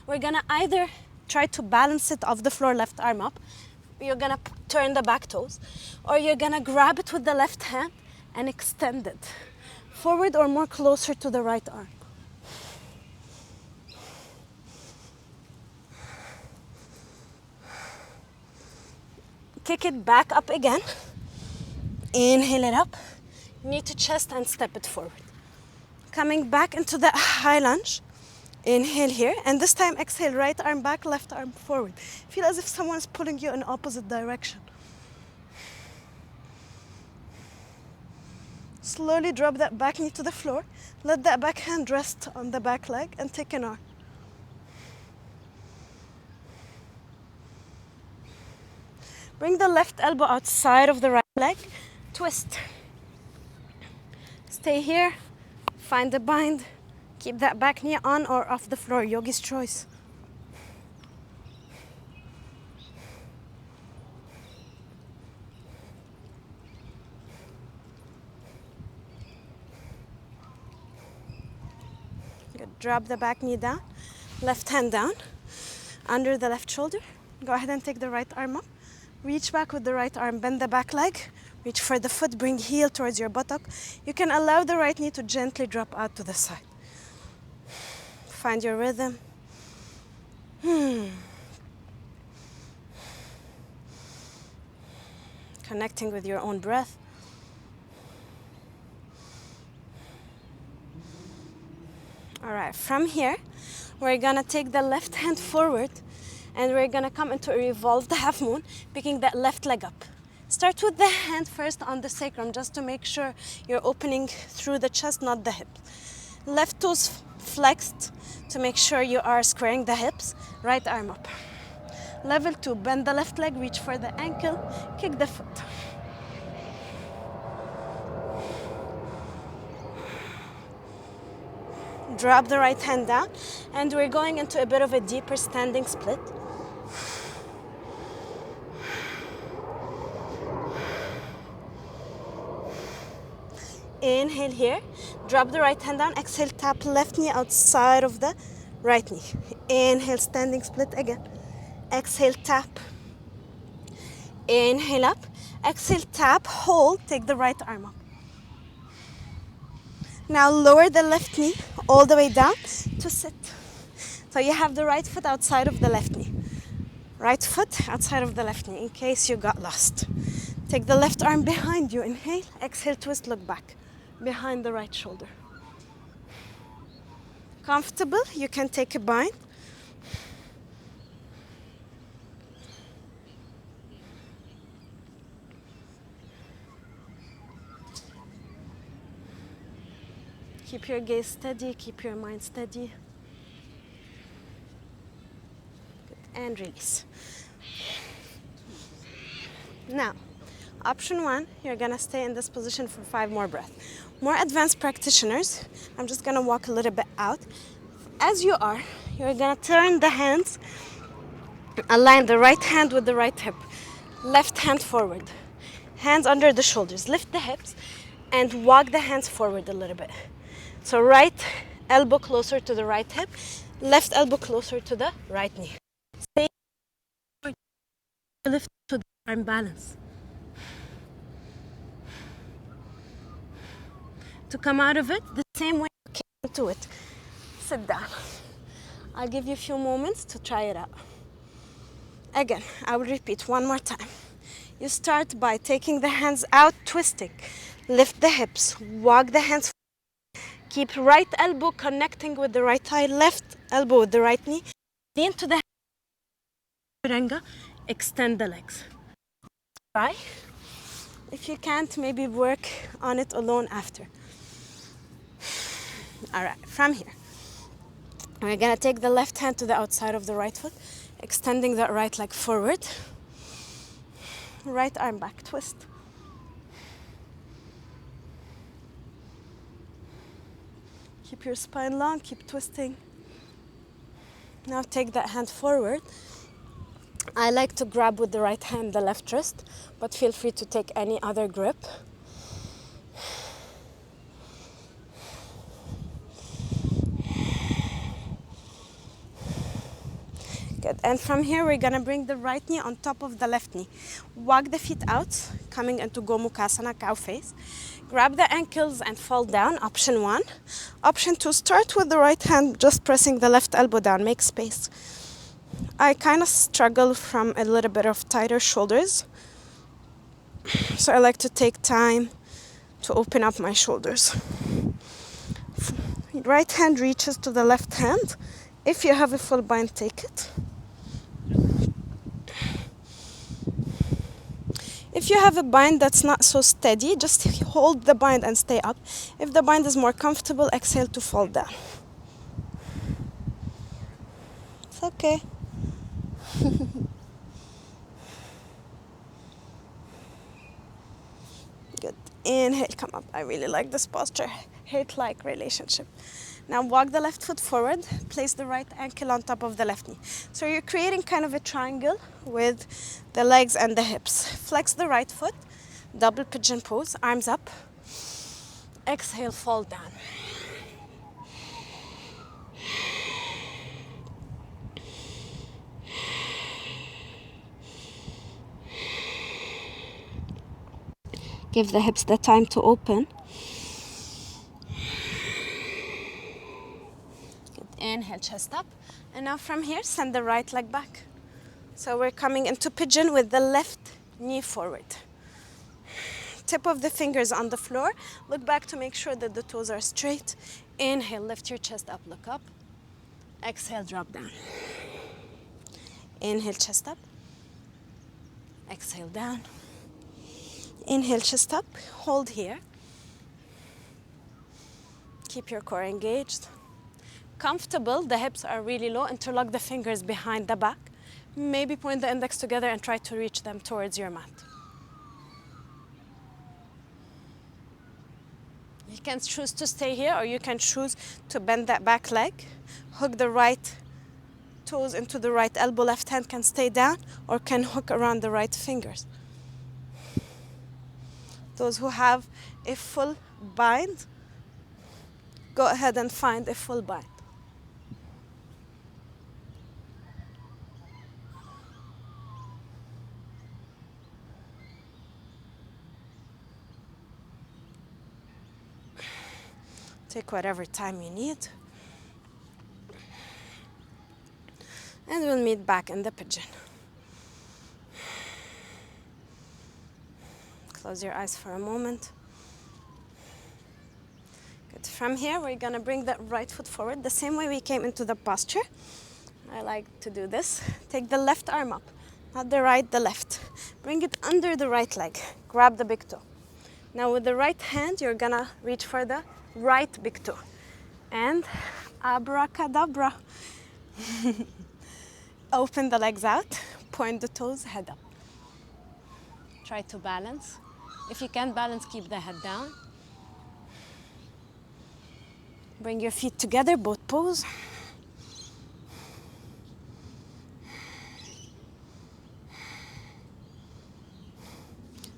we're gonna either try to balance it off the floor, left arm up. You're gonna turn the back toes, or you're gonna grab it with the left hand and extend it forward or more closer to the right arm. Kick it back up again. Inhale it up, knee to chest and step it forward. Coming back into the high lunge. Inhale here, and this time exhale, right arm back, left arm forward. Feel as if someone's pulling you in opposite direction. Slowly drop that back knee to the floor. Let that back hand rest on the back leg and take an arm. Bring the left elbow outside of the right leg. Twist. Stay here. Find the bind. Keep that back knee on or off the floor. Yogi's choice. Good. Drop the back knee down. Left hand down. Under the left shoulder. Go ahead and take the right arm up. Reach back with the right arm. Bend the back leg. Reach for the foot. Bring heel towards your buttock. You can allow the right knee to gently drop out to the side. Find your rhythm. Connecting with your own breath. All right, from here, we're gonna take the left hand forward and we're gonna come into a revolve the half moon, picking that left leg up. Start with the hand first on the sacrum, just to make sure you're opening through the chest, not the hip. Left toes flexed to make sure you are squaring the hips. Right arm up. Level 2, bend the left leg, reach for the ankle, kick the foot. Drop the right hand down, and we're going into a bit of a deeper standing split. Inhale here, drop the right hand down, exhale, tap left knee outside of the right knee. Inhale, standing split again. Exhale, tap. Inhale up, exhale, tap, hold, take the right arm up. Now lower the left knee all the way down to sit. So you have the right foot outside of the left knee. Right foot outside of the left knee in case you got lost. Take the left arm behind you, inhale, exhale, twist, look back. Behind the right shoulder. Comfortable, you can take a bind. Keep your gaze steady, keep your mind steady. Good. And release. Now, option 1, you're gonna stay in this position for 5 more breaths. More advanced practitioners, I'm just gonna walk a little bit out. As you are, you're gonna turn the hands, align the right hand with the right hip, left hand forward, hands under the shoulders, lift the hips, and walk the hands forward a little bit. So right elbow closer to the right hip, left elbow closer to the right knee. Stay, lift to the arm balance. To come out of it the same way you came into it. Sit down. I'll give you a few moments to try it out. Again, I will repeat one more time. You start by taking the hands out, twisting. Lift the hips, walk the hands. Keep right elbow connecting with the right thigh, left elbow with the right knee. Lean to the chaturanga, extend the legs. Try. If you can't, maybe work on it alone after. All right, from here, we're gonna take the left hand to the outside of the right foot, extending that right leg forward. Right arm back, twist. Keep your spine long, keep twisting. Now take that hand forward. I like to grab with the right hand the left wrist, but feel free to take any other grip. Good. And from here, we're gonna bring the right knee on top of the left knee. Walk the feet out, coming into Gomukhasana Cow Face. Grab the ankles and fall down, option 1. Option 2, start with the right hand, just pressing the left elbow down, make space. I kind of struggle from a little bit of tighter shoulders, so I like to take time to open up my shoulders. Right hand reaches to the left hand. If you have a full bind, take it. If you have a bind that's not so steady, just hold the bind and stay up. If the bind is more comfortable, exhale to fall down. It's okay. Good. Inhale, come up. I really like this posture. Hate-like relationship. Now walk the left foot forward. Place the right ankle on top of the left knee. So you're creating kind of a triangle with the legs and the hips. Flex the right foot. Double pigeon pose. Arms up. Exhale, fall down. Give the hips the time to open. Good. Inhale, chest up. And now from here, send the right leg back. So we're coming into pigeon with the left knee forward. Tip of the fingers on the floor. Look back to make sure that the toes are straight. Inhale, lift your chest up, look up. Exhale, drop down. Inhale, chest up. Exhale, down. Inhale, chest up, hold here. Keep your core engaged. Comfortable, the hips are really low. Interlock the fingers behind the back. Maybe point the index together and try to reach them towards your mat. You can choose to stay here, or you can choose to bend that back leg. Hook the right toes into the right elbow. Left hand can stay down or can hook around the right fingers. Those who have a full bind, go ahead and find a full bind. Take whatever time you need. And we'll meet back in the pigeon. Close your eyes for a moment. Good. From here, we're gonna bring the right foot forward the same way we came into the posture. I like to do this. Take the left arm up, not the right, the left. Bring it under the right leg. Grab the big toe. Now with the right hand, you're gonna reach for the right big toe. And abracadabra. Open the legs out, point the toes, head up. Try to balance. If you can't balance, keep the head down. Bring your feet together, both pose.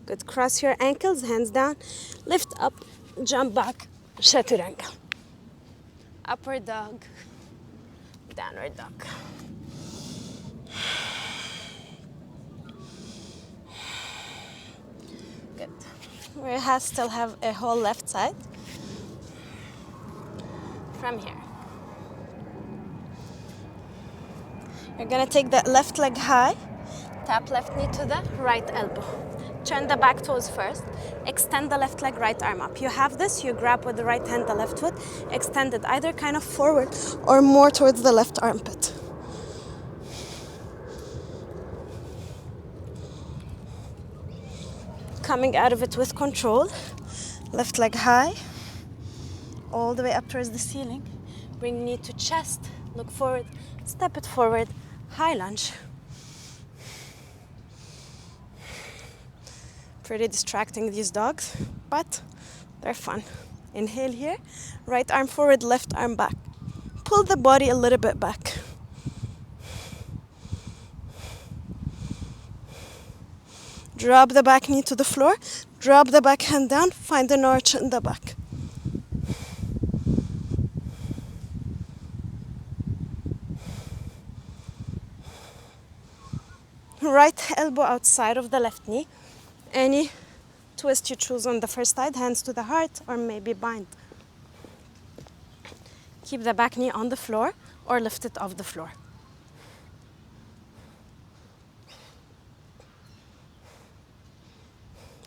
Good. Cross your ankles, hands down. Lift up, jump back, chaturanga. Upward dog, downward dog. Good. We still have a whole left side. From here, you're gonna take the left leg high, tap left knee to the right elbow. Turn the back toes first. Extend the left leg, right arm up. You have this, you grab with the right hand the left foot, extend it either kind of forward or more towards the left armpit. Coming out of it with control. Left leg high, all the way up towards the ceiling. Bring knee to chest, look forward, step it forward, high lunge. Pretty distracting, these dogs, but they're fun. Inhale here, right arm forward, left arm back. Pull the body a little bit back. Drop the back knee to the floor, drop the back hand down, find an arch in the back. Right elbow outside of the left knee. Any twist you choose on the first side, hands to the heart or maybe bind. Keep the back knee on the floor or lift it off the floor.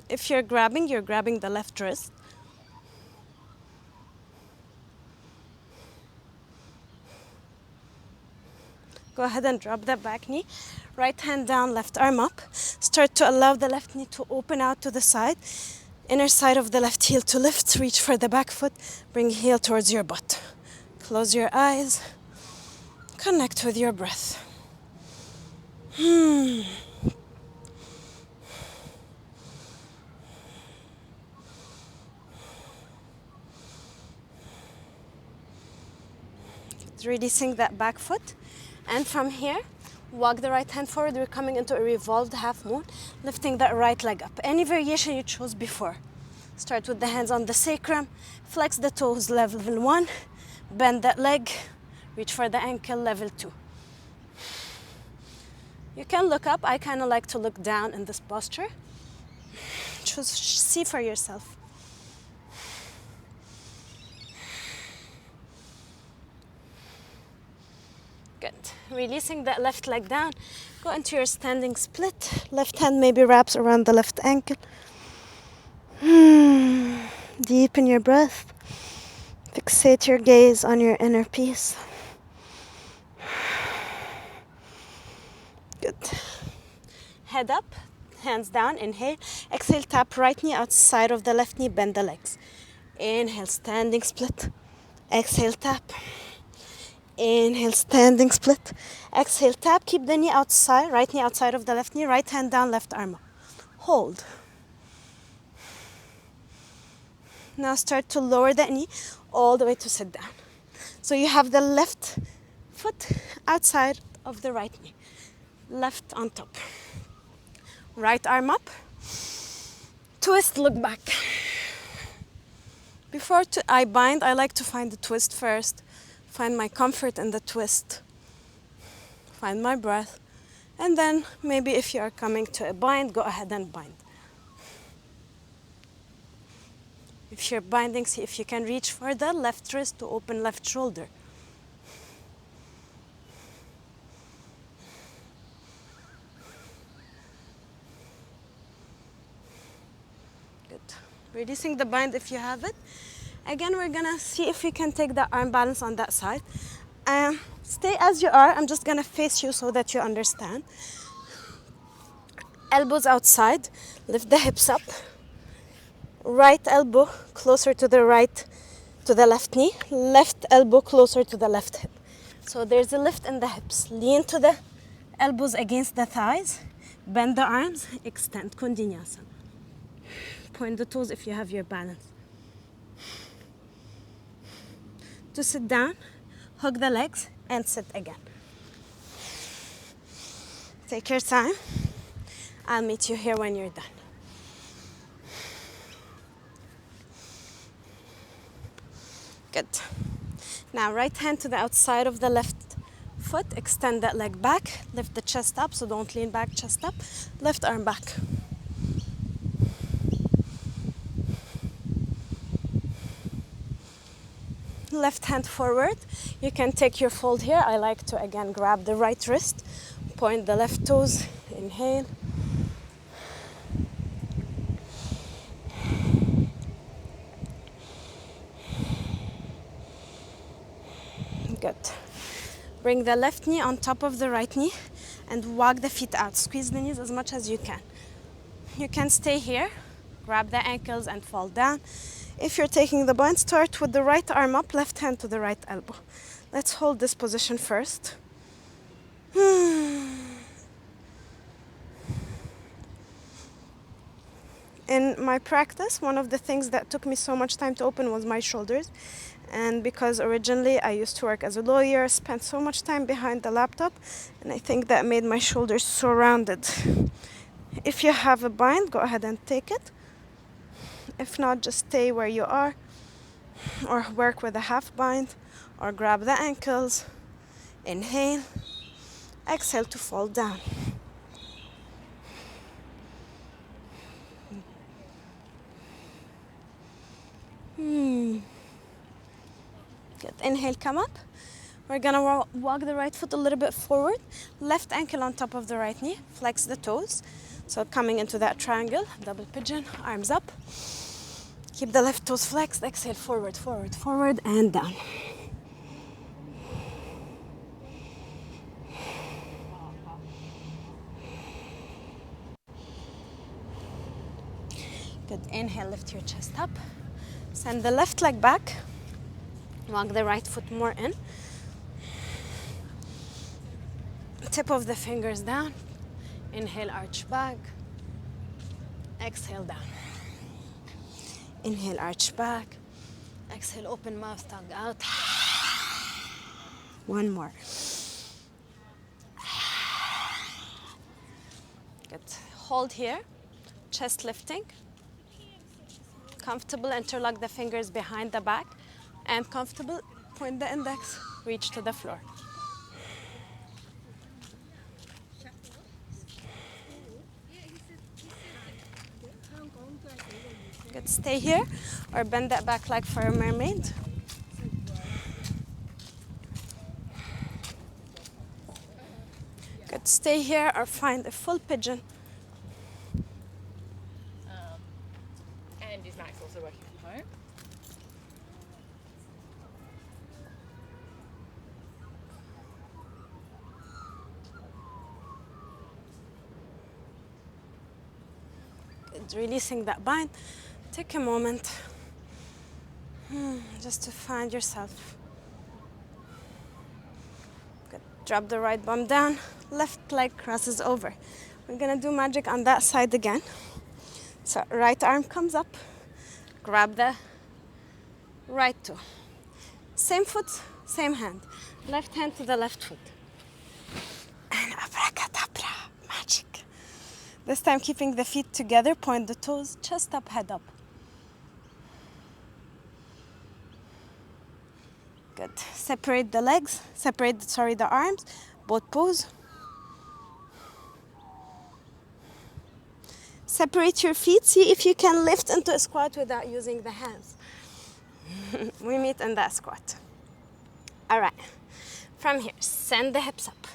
If you're grabbing the left wrist. Go ahead and drop the back knee. Right hand down, left arm up. Start to allow the left knee to open out to the side. Inner side of the left heel to lift. Reach for the back foot. Bring heel towards your butt. Close your eyes. Connect with your breath. Releasing that back foot. And from here, walk the right hand forward. We're coming into a revolved half moon, lifting that right leg up. Any variation you chose before. Start with the hands on the sacrum. Flex the toes, level 1. Bend that leg. Reach for the ankle, level 2. You can look up. I kind of like to look down in this posture. Choose, see for yourself. Good. Releasing that left leg down. Go into your standing split. Left hand maybe wraps around the left ankle. Deepen your breath. Fixate your gaze on your inner peace. Good. Head up, hands down, inhale. Exhale, tap right knee outside of the left knee, bend the legs. Inhale, standing split. Exhale, tap. Inhale, standing split. Exhale, tap. Keep the knee outside, right knee outside of the left knee, right hand down, left arm up. Hold. Now start to lower that knee all the way to sit down. So you have the left foot outside of the right knee. Left on top. Right arm up. Twist, look back. Before I bind, I like to find the twist first. Find my comfort in the twist. Find my breath. And then maybe if you are coming to a bind, go ahead and bind. If you're binding, see if you can reach for the left wrist to open left shoulder. Good. Releasing the bind if you have it. Again, we're gonna see if we can take the arm balance on that side. Stay as you are. I'm just gonna face you so that you understand. Elbows outside. Lift the hips up. Right elbow closer to the left knee. Left elbow closer to the left hip. So there's a lift in the hips. Lean to the elbows against the thighs. Bend the arms. Extend. Vinyasa. Point the toes if you have your balance. To sit down, hug the legs, and sit again. Take your time. I'll meet you here when you're done. Good. Now, right hand to the outside of the left foot. Extend that leg back. Lift the chest up, so don't lean back, chest up. Left arm back. Left hand forward. You can take your fold here. I like to again grab the right wrist, point the left toes, inhale. Good. Bring the left knee on top of the right knee and walk the feet out. Squeeze the knees as much as you can. You can stay here, grab the ankles and fall down. If you're taking the bind, start with the right arm up, left hand to the right elbow. Let's hold this position first. In my practice, one of the things that took me so much time to open was my shoulders. And because originally I used to work as a lawyer, spent so much time behind the laptop, and I think that made my shoulders so rounded. If you have a bind, go ahead and take it. If not, just stay where you are, or work with a half bind, or grab the ankles. Inhale, exhale to fall down. Good. Inhale, come up. We're gonna walk the right foot a little bit forward. Left ankle on top of the right knee. Flex the toes. So coming into that triangle, double pigeon, arms up. Keep the left toes flexed. Exhale, forward, forward, forward, and down. Good. Inhale, lift your chest up. Send the left leg back. Walk the right foot more in. Tip of the fingers down. Inhale, arch back. Exhale, down. Inhale, arch back. Exhale, open mouth, tongue out. One more. Good. Hold here. Chest lifting. Comfortable, interlock the fingers behind the back. And comfortable, point the index, reach to the floor. Good, stay here or bend that back like for a mermaid. Good, stay here or find a full pigeon. And is Max also working from home? Good, releasing that bind. Take a moment just to find yourself. Good. Drop the right bum down, left leg crosses over. We're gonna do magic on that side again. So right arm comes up, grab the right toe. Same foot, same hand. Left hand to the left foot. And abracadabra, magic. This time keeping the feet together, point the toes, chest up, head up. Good. Separate the legs, the arms, both pose. Separate your feet, see if you can lift into a squat without using the hands. We meet in that squat. All right, from here, send the hips up.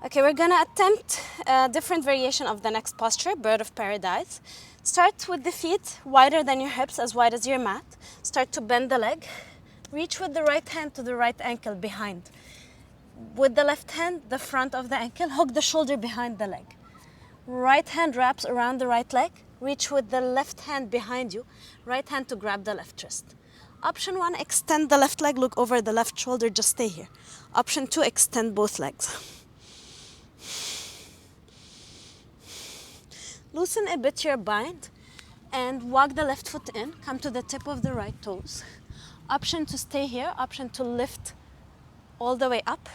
Okay, we're gonna attempt a different variation of the next posture, bird of paradise. Start with the feet wider than your hips, as wide as your mat. Start to bend the leg. Reach with the right hand to the right ankle behind. With the left hand, the front of the ankle, hook the shoulder behind the leg. Right hand wraps around the right leg. Reach with the left hand behind you. Right hand to grab the left wrist. Option 1, extend the left leg, look over the left shoulder, just stay here. Option 2, extend both legs. Loosen a bit your bind and walk the left foot in. Come to the tip of the right toes. Option to stay here, option to lift all the way up.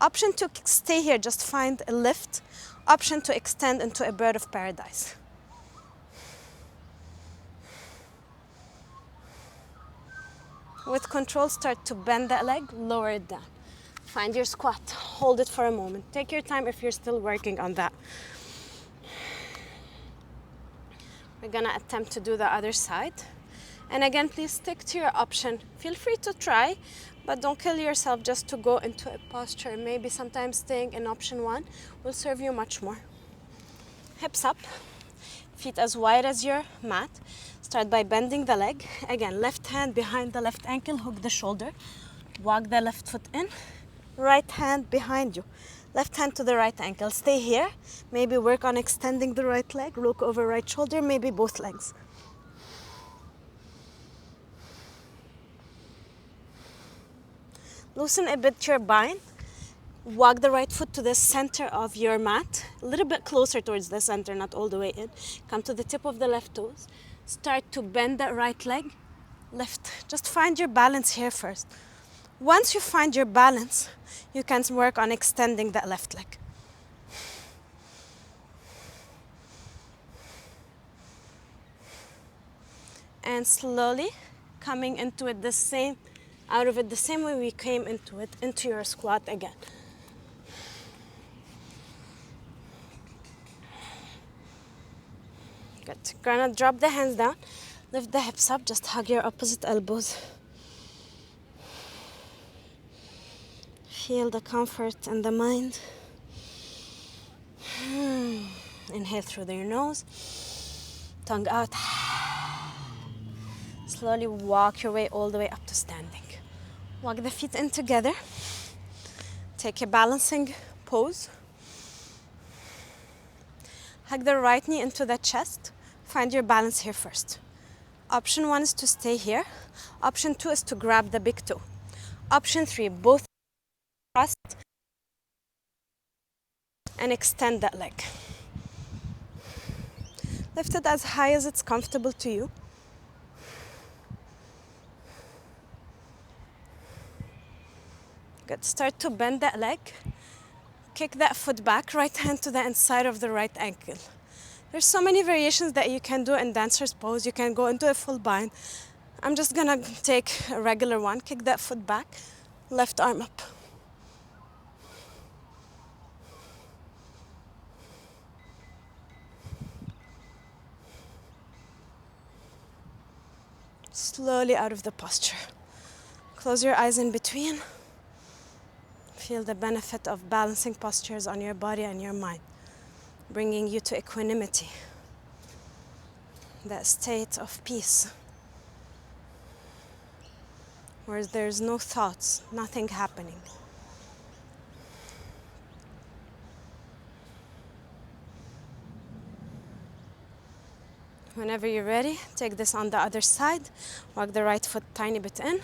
Option to stay here, just find a lift. Option to extend into a bird of paradise. With control, start to bend that leg, lower it down. Find your squat, hold it for a moment. Take your time if you're still working on that. We're gonna attempt to do the other side. And again, please stick to your option. Feel free to try, but don't kill yourself just to go into a posture. Maybe sometimes staying in option 1 will serve you much more. Hips up, feet as wide as your mat. Start by bending the leg. Again, left hand behind the left ankle, hook the shoulder. Walk the left foot in. Right hand behind you. Left hand to the right ankle. Stay here. Maybe work on extending the right leg. Look over right shoulder, maybe both legs. Loosen a bit your bind. Walk the right foot to the center of your mat. a little bit closer towards the center, not all the way in. Come to the tip of the left toes. Start to bend that right leg. Lift. Just find your balance here first. Once you find your balance, you can work on extending that left leg. And slowly coming into it out of it the same way we came into it, into your squat again. Good. Gonna drop the hands down, lift the hips up, just hug your opposite elbows. Feel the comfort in the mind. Inhale through your nose, tongue out. Slowly walk your way all the way up to standing. Walk the feet in together. Take a balancing pose. Hug the right knee into the chest. Find your balance here first. Option 1 is to stay here. Option 2 is to grab the big toe. Option 3, both crossed and extend that leg. Lift it as high as it's comfortable to you. Good. Start to bend that leg. Kick that foot back. Right hand to the inside of the right ankle. There's so many variations that you can do in dancer's pose. You can go into a full bind. I'm just gonna take a regular one. Kick that foot back. Left arm up. Slowly out of the posture. Close your eyes in between. Feel the benefit of balancing postures on your body and your mind, bringing you to equanimity, that state of peace, where there's no thoughts, nothing happening. Whenever you're ready, take this on the other side. Walk the right foot tiny bit in,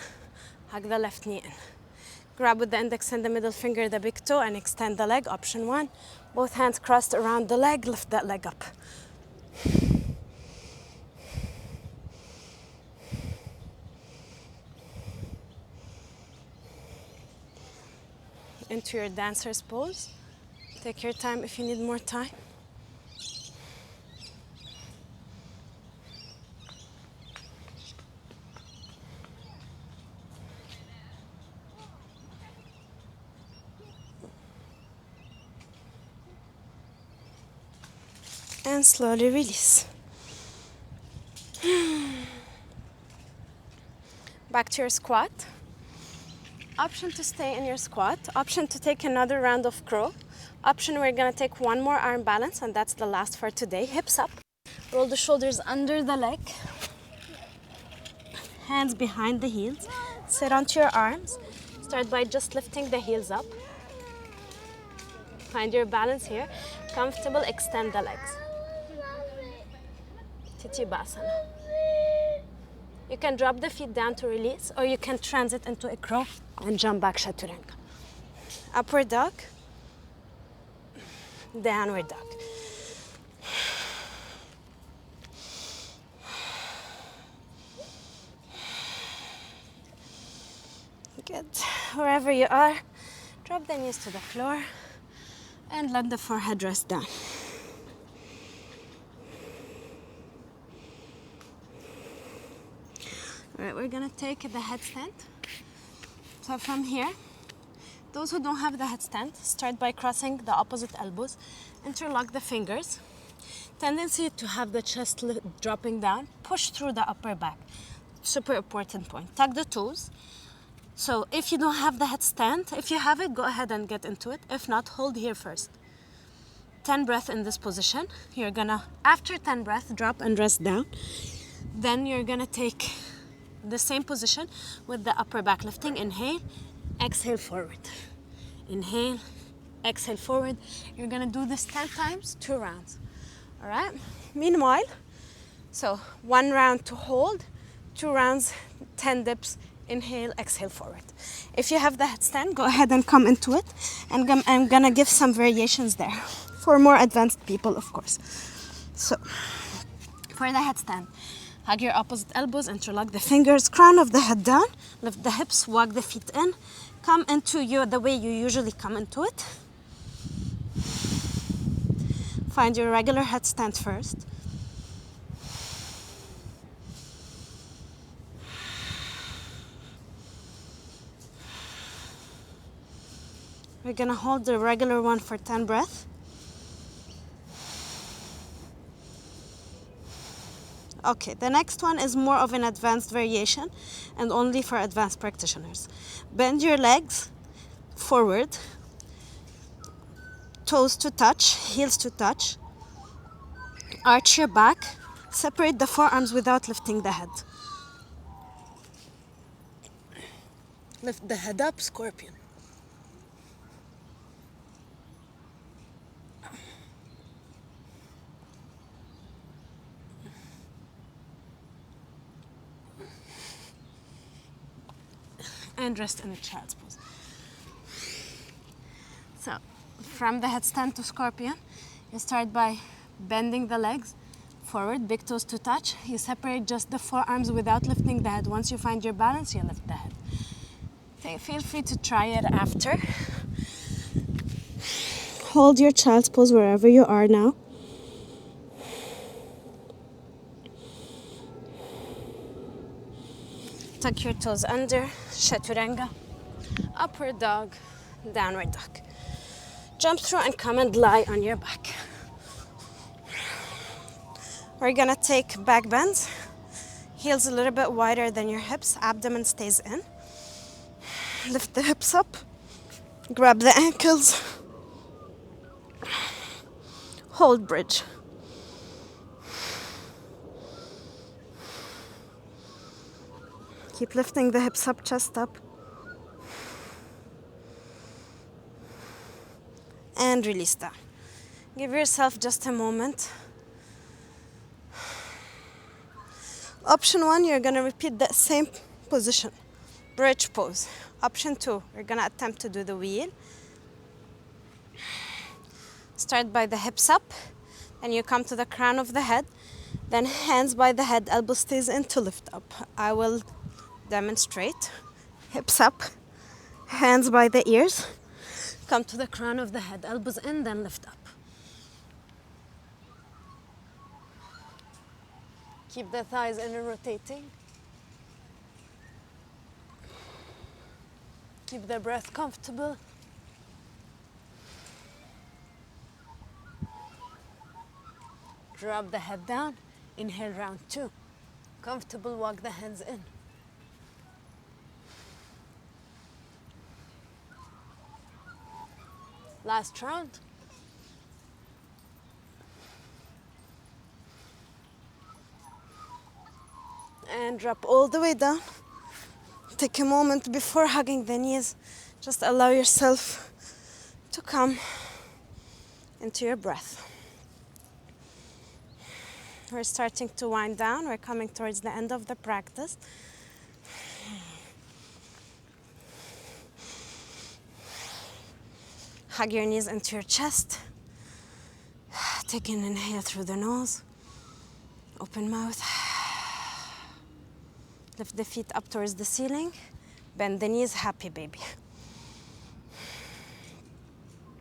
hug the left knee in. Grab with the index and the middle finger the big toe and extend the leg. Option 1. Both hands crossed around the leg. Lift that leg up. Into your dancer's pose. Take your time if you need more time. And slowly release. Back to your squat. Option to stay in your squat. Option to take another round of crow. Option we're gonna take one more arm balance, and that's the last for today. Hips up. Roll the shoulders under the leg. Hands behind the heels. Sit onto your arms. Start by just lifting the heels up. Find your balance here. Comfortable, extend the legs. Utkatasana. You can drop the feet down to release, or you can transit into a crow and jump back chaturanga. Upward dog, downward dog. Good. Wherever you are, drop the knees to the floor and let the forehead rest down. All right, we're gonna take the headstand. So from here, those who don't have the headstand, start by crossing the opposite elbows, interlock the fingers. Tendency to have the chest dropping down, push through the upper back. Super important point. Tuck the toes. So if you don't have the headstand, if you have it, go ahead and get into it. If not, hold here first. 10 breaths in this position. You're gonna, after 10 breaths, drop and rest down. Then you're gonna take the same position with the upper back lifting. Inhale, exhale forward. Inhale, exhale forward. You're gonna do this 10 times, 2 rounds. All right? Meanwhile, so 1 round to hold, 2 rounds, 10 dips, inhale, exhale forward. If you have the headstand, go ahead and come into it, and I'm gonna give some variations there. for more advanced people, of course. So, for the headstand, hug your opposite elbows, interlock the fingers, crown of the head down, lift the hips, walk the feet in, come into the way you usually come into it. Find your regular headstand first. We're gonna hold the regular one for 10 breaths. Okay, the next one is more of an advanced variation and only for advanced practitioners. Bend your legs forward, toes to touch, heels to touch. Arch your back, separate the forearms without lifting the head. Lift the head up, scorpion. And rest in a child's pose. So, from the headstand to scorpion, you start by bending the legs forward, big toes to touch. You separate just the forearms without lifting the head. Once you find your balance, you lift the head. Feel free to try it after. Hold your child's pose wherever you are now. Tuck your toes under, chaturanga, upward dog, downward dog. Jump through and come and lie on your back. We're gonna take back bends, heels a little bit wider than your hips, abdomen stays in. Lift the hips up, grab the ankles, hold bridge. Keep lifting the hips up, chest up. And release down. Give yourself just a moment. Option 1, you're gonna repeat that same position. Bridge pose. Option 2, we're gonna attempt to do the wheel. Start by the hips up, and you come to the crown of the head. Then hands by the head, elbow stays in to lift up. I will demonstrate. Hips up, hands by the ears. Come to the crown of the head, elbows in, then lift up. Keep the thighs in and rotating. Keep the breath comfortable. Drop the head down. Inhale, round 2. Comfortable, walk the hands in. Last round. And drop all the way down. Take a moment before hugging the knees. Just allow yourself to come into your breath. We're starting to wind down. We're coming towards the end of the practice. Hug your knees into your chest. Take an inhale through the nose. Open mouth. Lift the feet up towards the ceiling. Bend the knees, happy baby.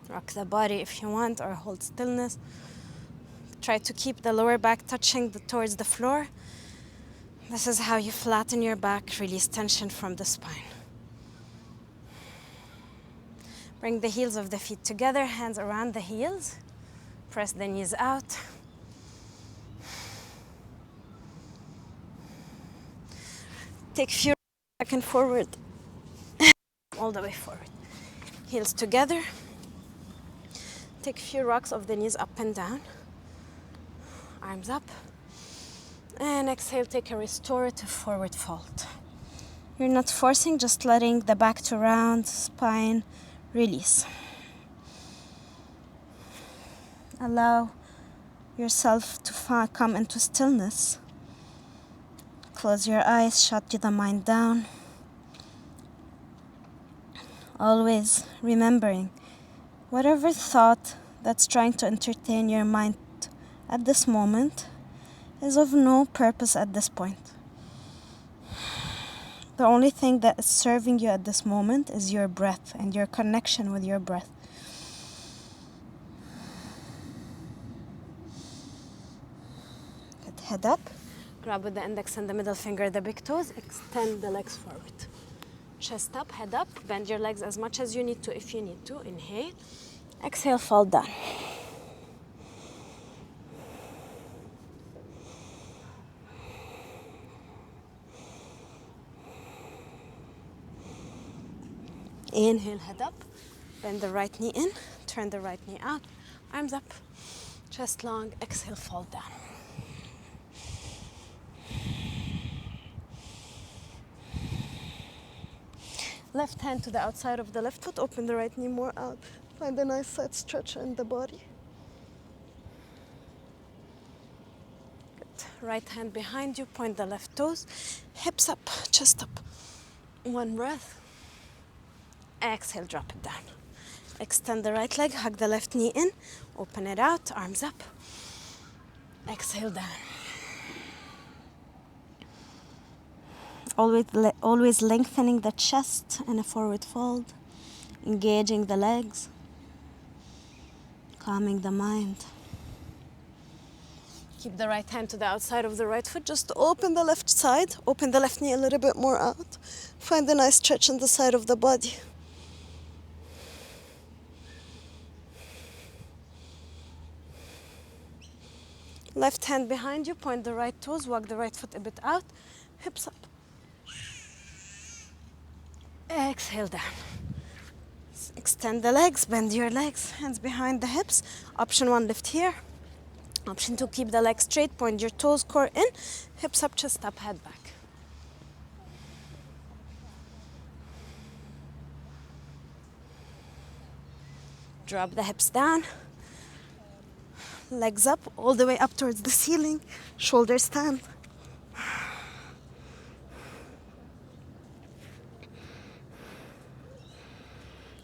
Rock the body if you want, or hold stillness. Try to keep the lower back touching towards the floor. This is how you flatten your back, release tension from the spine. Bring the heels of the feet together, hands around the heels. Press the knees out. Take a few back and forward. All the way forward. Heels together. Take a few rocks of the knees up and down. Arms up. And exhale, take a restorative forward fold. You're not forcing, just letting the back to round, spine release. Allow yourself to come into stillness. Close your eyes, shut the mind down. Always remembering, whatever thought that's trying to entertain your mind at this moment is of no purpose at this point. The only thing that is serving you at this moment is your breath and your connection with your breath. Good. Head up. Grab with the index and the middle finger the big toes. Extend the legs forward. Chest up, head up. Bend your legs as much as you need to if you need to. Inhale. Exhale, fall down. Inhale, head up. Bend the right knee in. Turn the right knee out. Arms up. Chest long. Exhale, fall down. Left hand to the outside of the left foot. Open the right knee more out. Find a nice side stretch in the body. Good. Right hand behind you. Point the left toes. Hips up. Chest up. One breath. Exhale, drop it down. Extend the right leg, hug the left knee in, open it out, arms up. Exhale down. Always lengthening the chest in a forward fold, engaging the legs, calming the mind. Keep the right hand to the outside of the right foot, just open the left side, open the left knee a little bit more out. Find a nice stretch in the side of the body. Left hand behind you, point the right toes, walk the right foot a bit out, hips up. Exhale down. Extend the legs, bend your legs, hands behind the hips. Option 1, lift here. Option 2, keep the legs straight, point your toes, core in, hips up, chest up, head back. Drop the hips down. Legs up, all the way up towards the ceiling. Shoulder stand.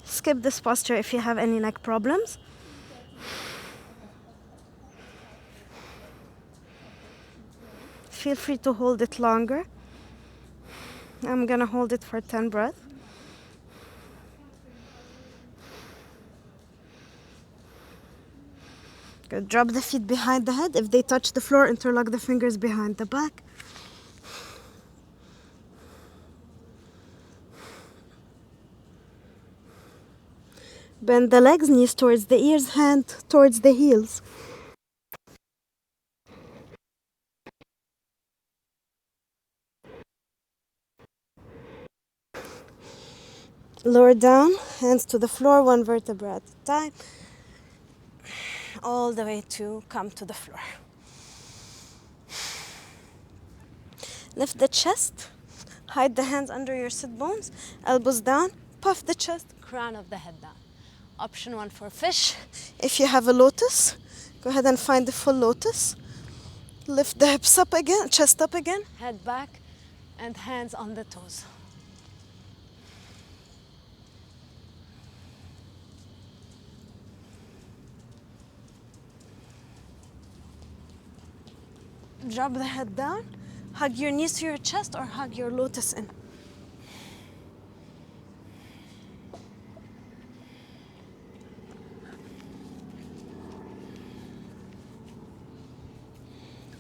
Skip this posture if you have any neck problems. Feel free to hold it longer. I'm gonna hold it for 10 breaths. Good. Drop the feet behind the head. If they touch the floor, interlock the fingers behind the back. Bend the legs, knees towards the ears, hand towards the heels. Lower down, hands to the floor, one vertebra at a time. All the way to come to the floor. Lift the chest, hide the hands under your sit bones, elbows down, puff the chest, crown of the head down. Option 1 for fish. If you have a lotus, go ahead and find the full lotus. Lift the hips up again, chest up again, head back, and hands on the toes. Drop the head down, hug your knees to your chest or hug your lotus in.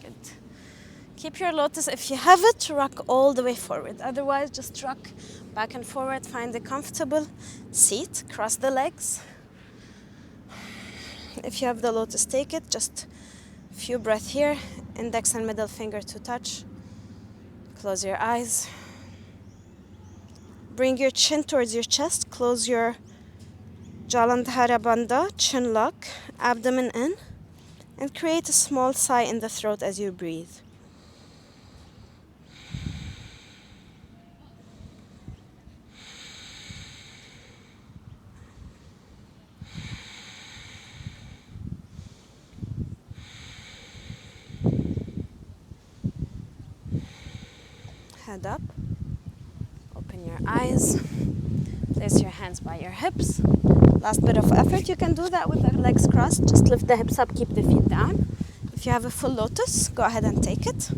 Good. Keep your lotus, if you have it, rock all the way forward. Otherwise, just rock back and forward. Find a comfortable seat, cross the legs. If you have the lotus, take it. Just a few breaths here. Index and middle finger to touch. Close your eyes. Bring your chin towards your chest. Close your Jalandhara Bandha, chin lock, abdomen in, and create a small sigh in the throat as you breathe. Head up, open your eyes, Place your hands by your hips. Last bit of effort. You can do that with the legs crossed. Just lift the hips up, keep the feet down. If you have a full lotus, go ahead and take it.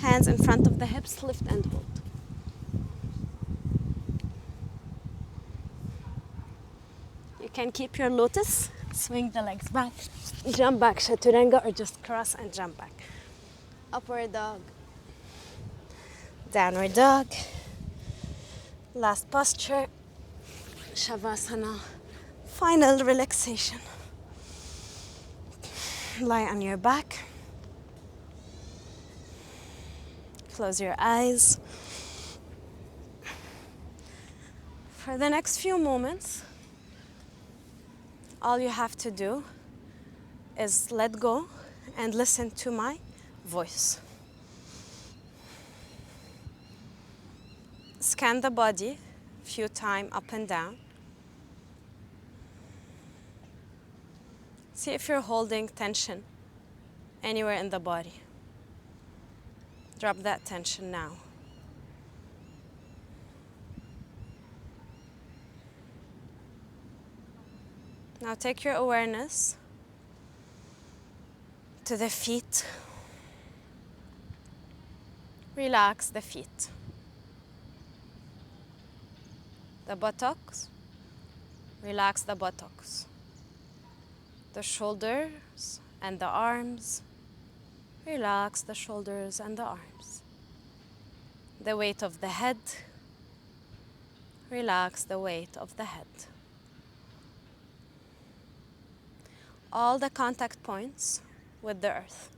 Hands in front of the hips, lift and hold. You can keep your lotus, swing the legs back, jump back, chaturanga, or just cross and jump back. Upward dog, downward dog, last posture, shavasana, final relaxation. Lie on your back, close your eyes. For the next few moments, all you have to do is let go and listen to my voice. Scan the body a few times up and down. See if you're holding tension anywhere in the body. Drop that tension now. Now take your awareness to the feet. Relax the feet. The buttocks, relax the buttocks. The shoulders and the arms, relax the shoulders and the arms. The weight of the head, relax the weight of the head. All the contact points with the earth.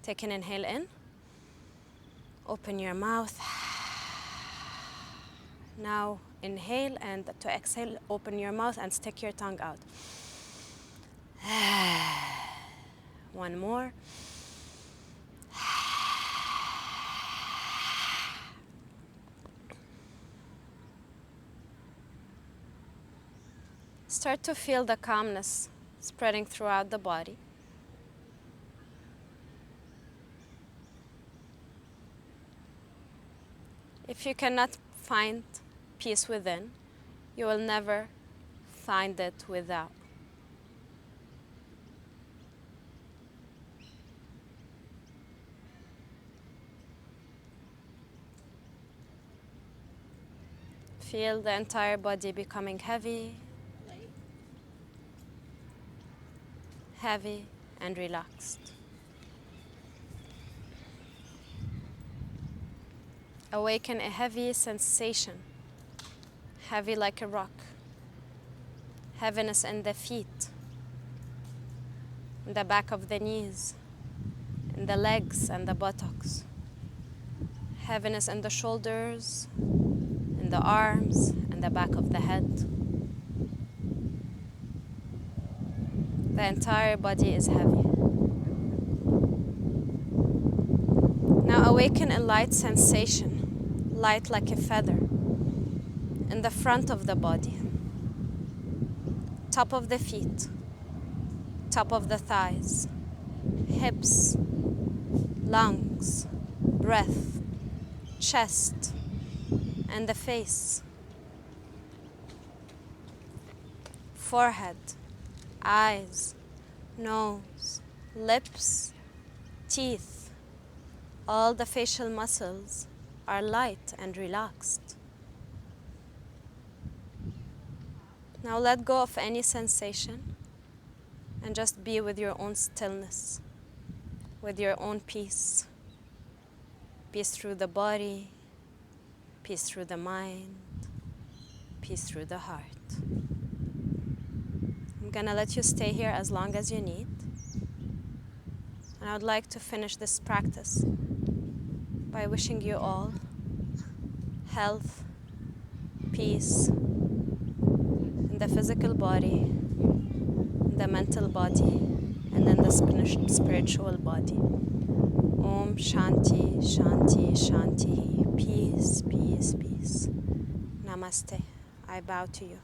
Take an inhale in. Open your mouth. Now inhale, and to exhale, open your mouth and stick your tongue out. One more. Start to feel the calmness spreading throughout the body. If you cannot find peace within, you will never find it without. Feel the entire body becoming heavy, heavy and relaxed. Awaken a heavy sensation, heavy like a rock, heaviness in the feet, in the back of the knees, in the legs and the buttocks, heaviness in the shoulders, in the arms and the back of the head. The entire body is heavy. Now awaken a light sensation, light like a feather, in the front of the body, top of the feet, top of the thighs, hips, lungs, breath, chest, and the face, forehead, eyes, nose, lips, teeth. All the facial muscles are light and relaxed. Now let go of any sensation and just be with your own stillness, with your own peace. Peace through the body, peace through the mind, peace through the heart. I'm gonna let you stay here as long as you need. And I would like to finish this practice by wishing you all health, peace in the physical body, in the mental body, and in the spiritual body. Om Shanti, Shanti, Shanti. Peace, peace, peace. Namaste. I bow to you.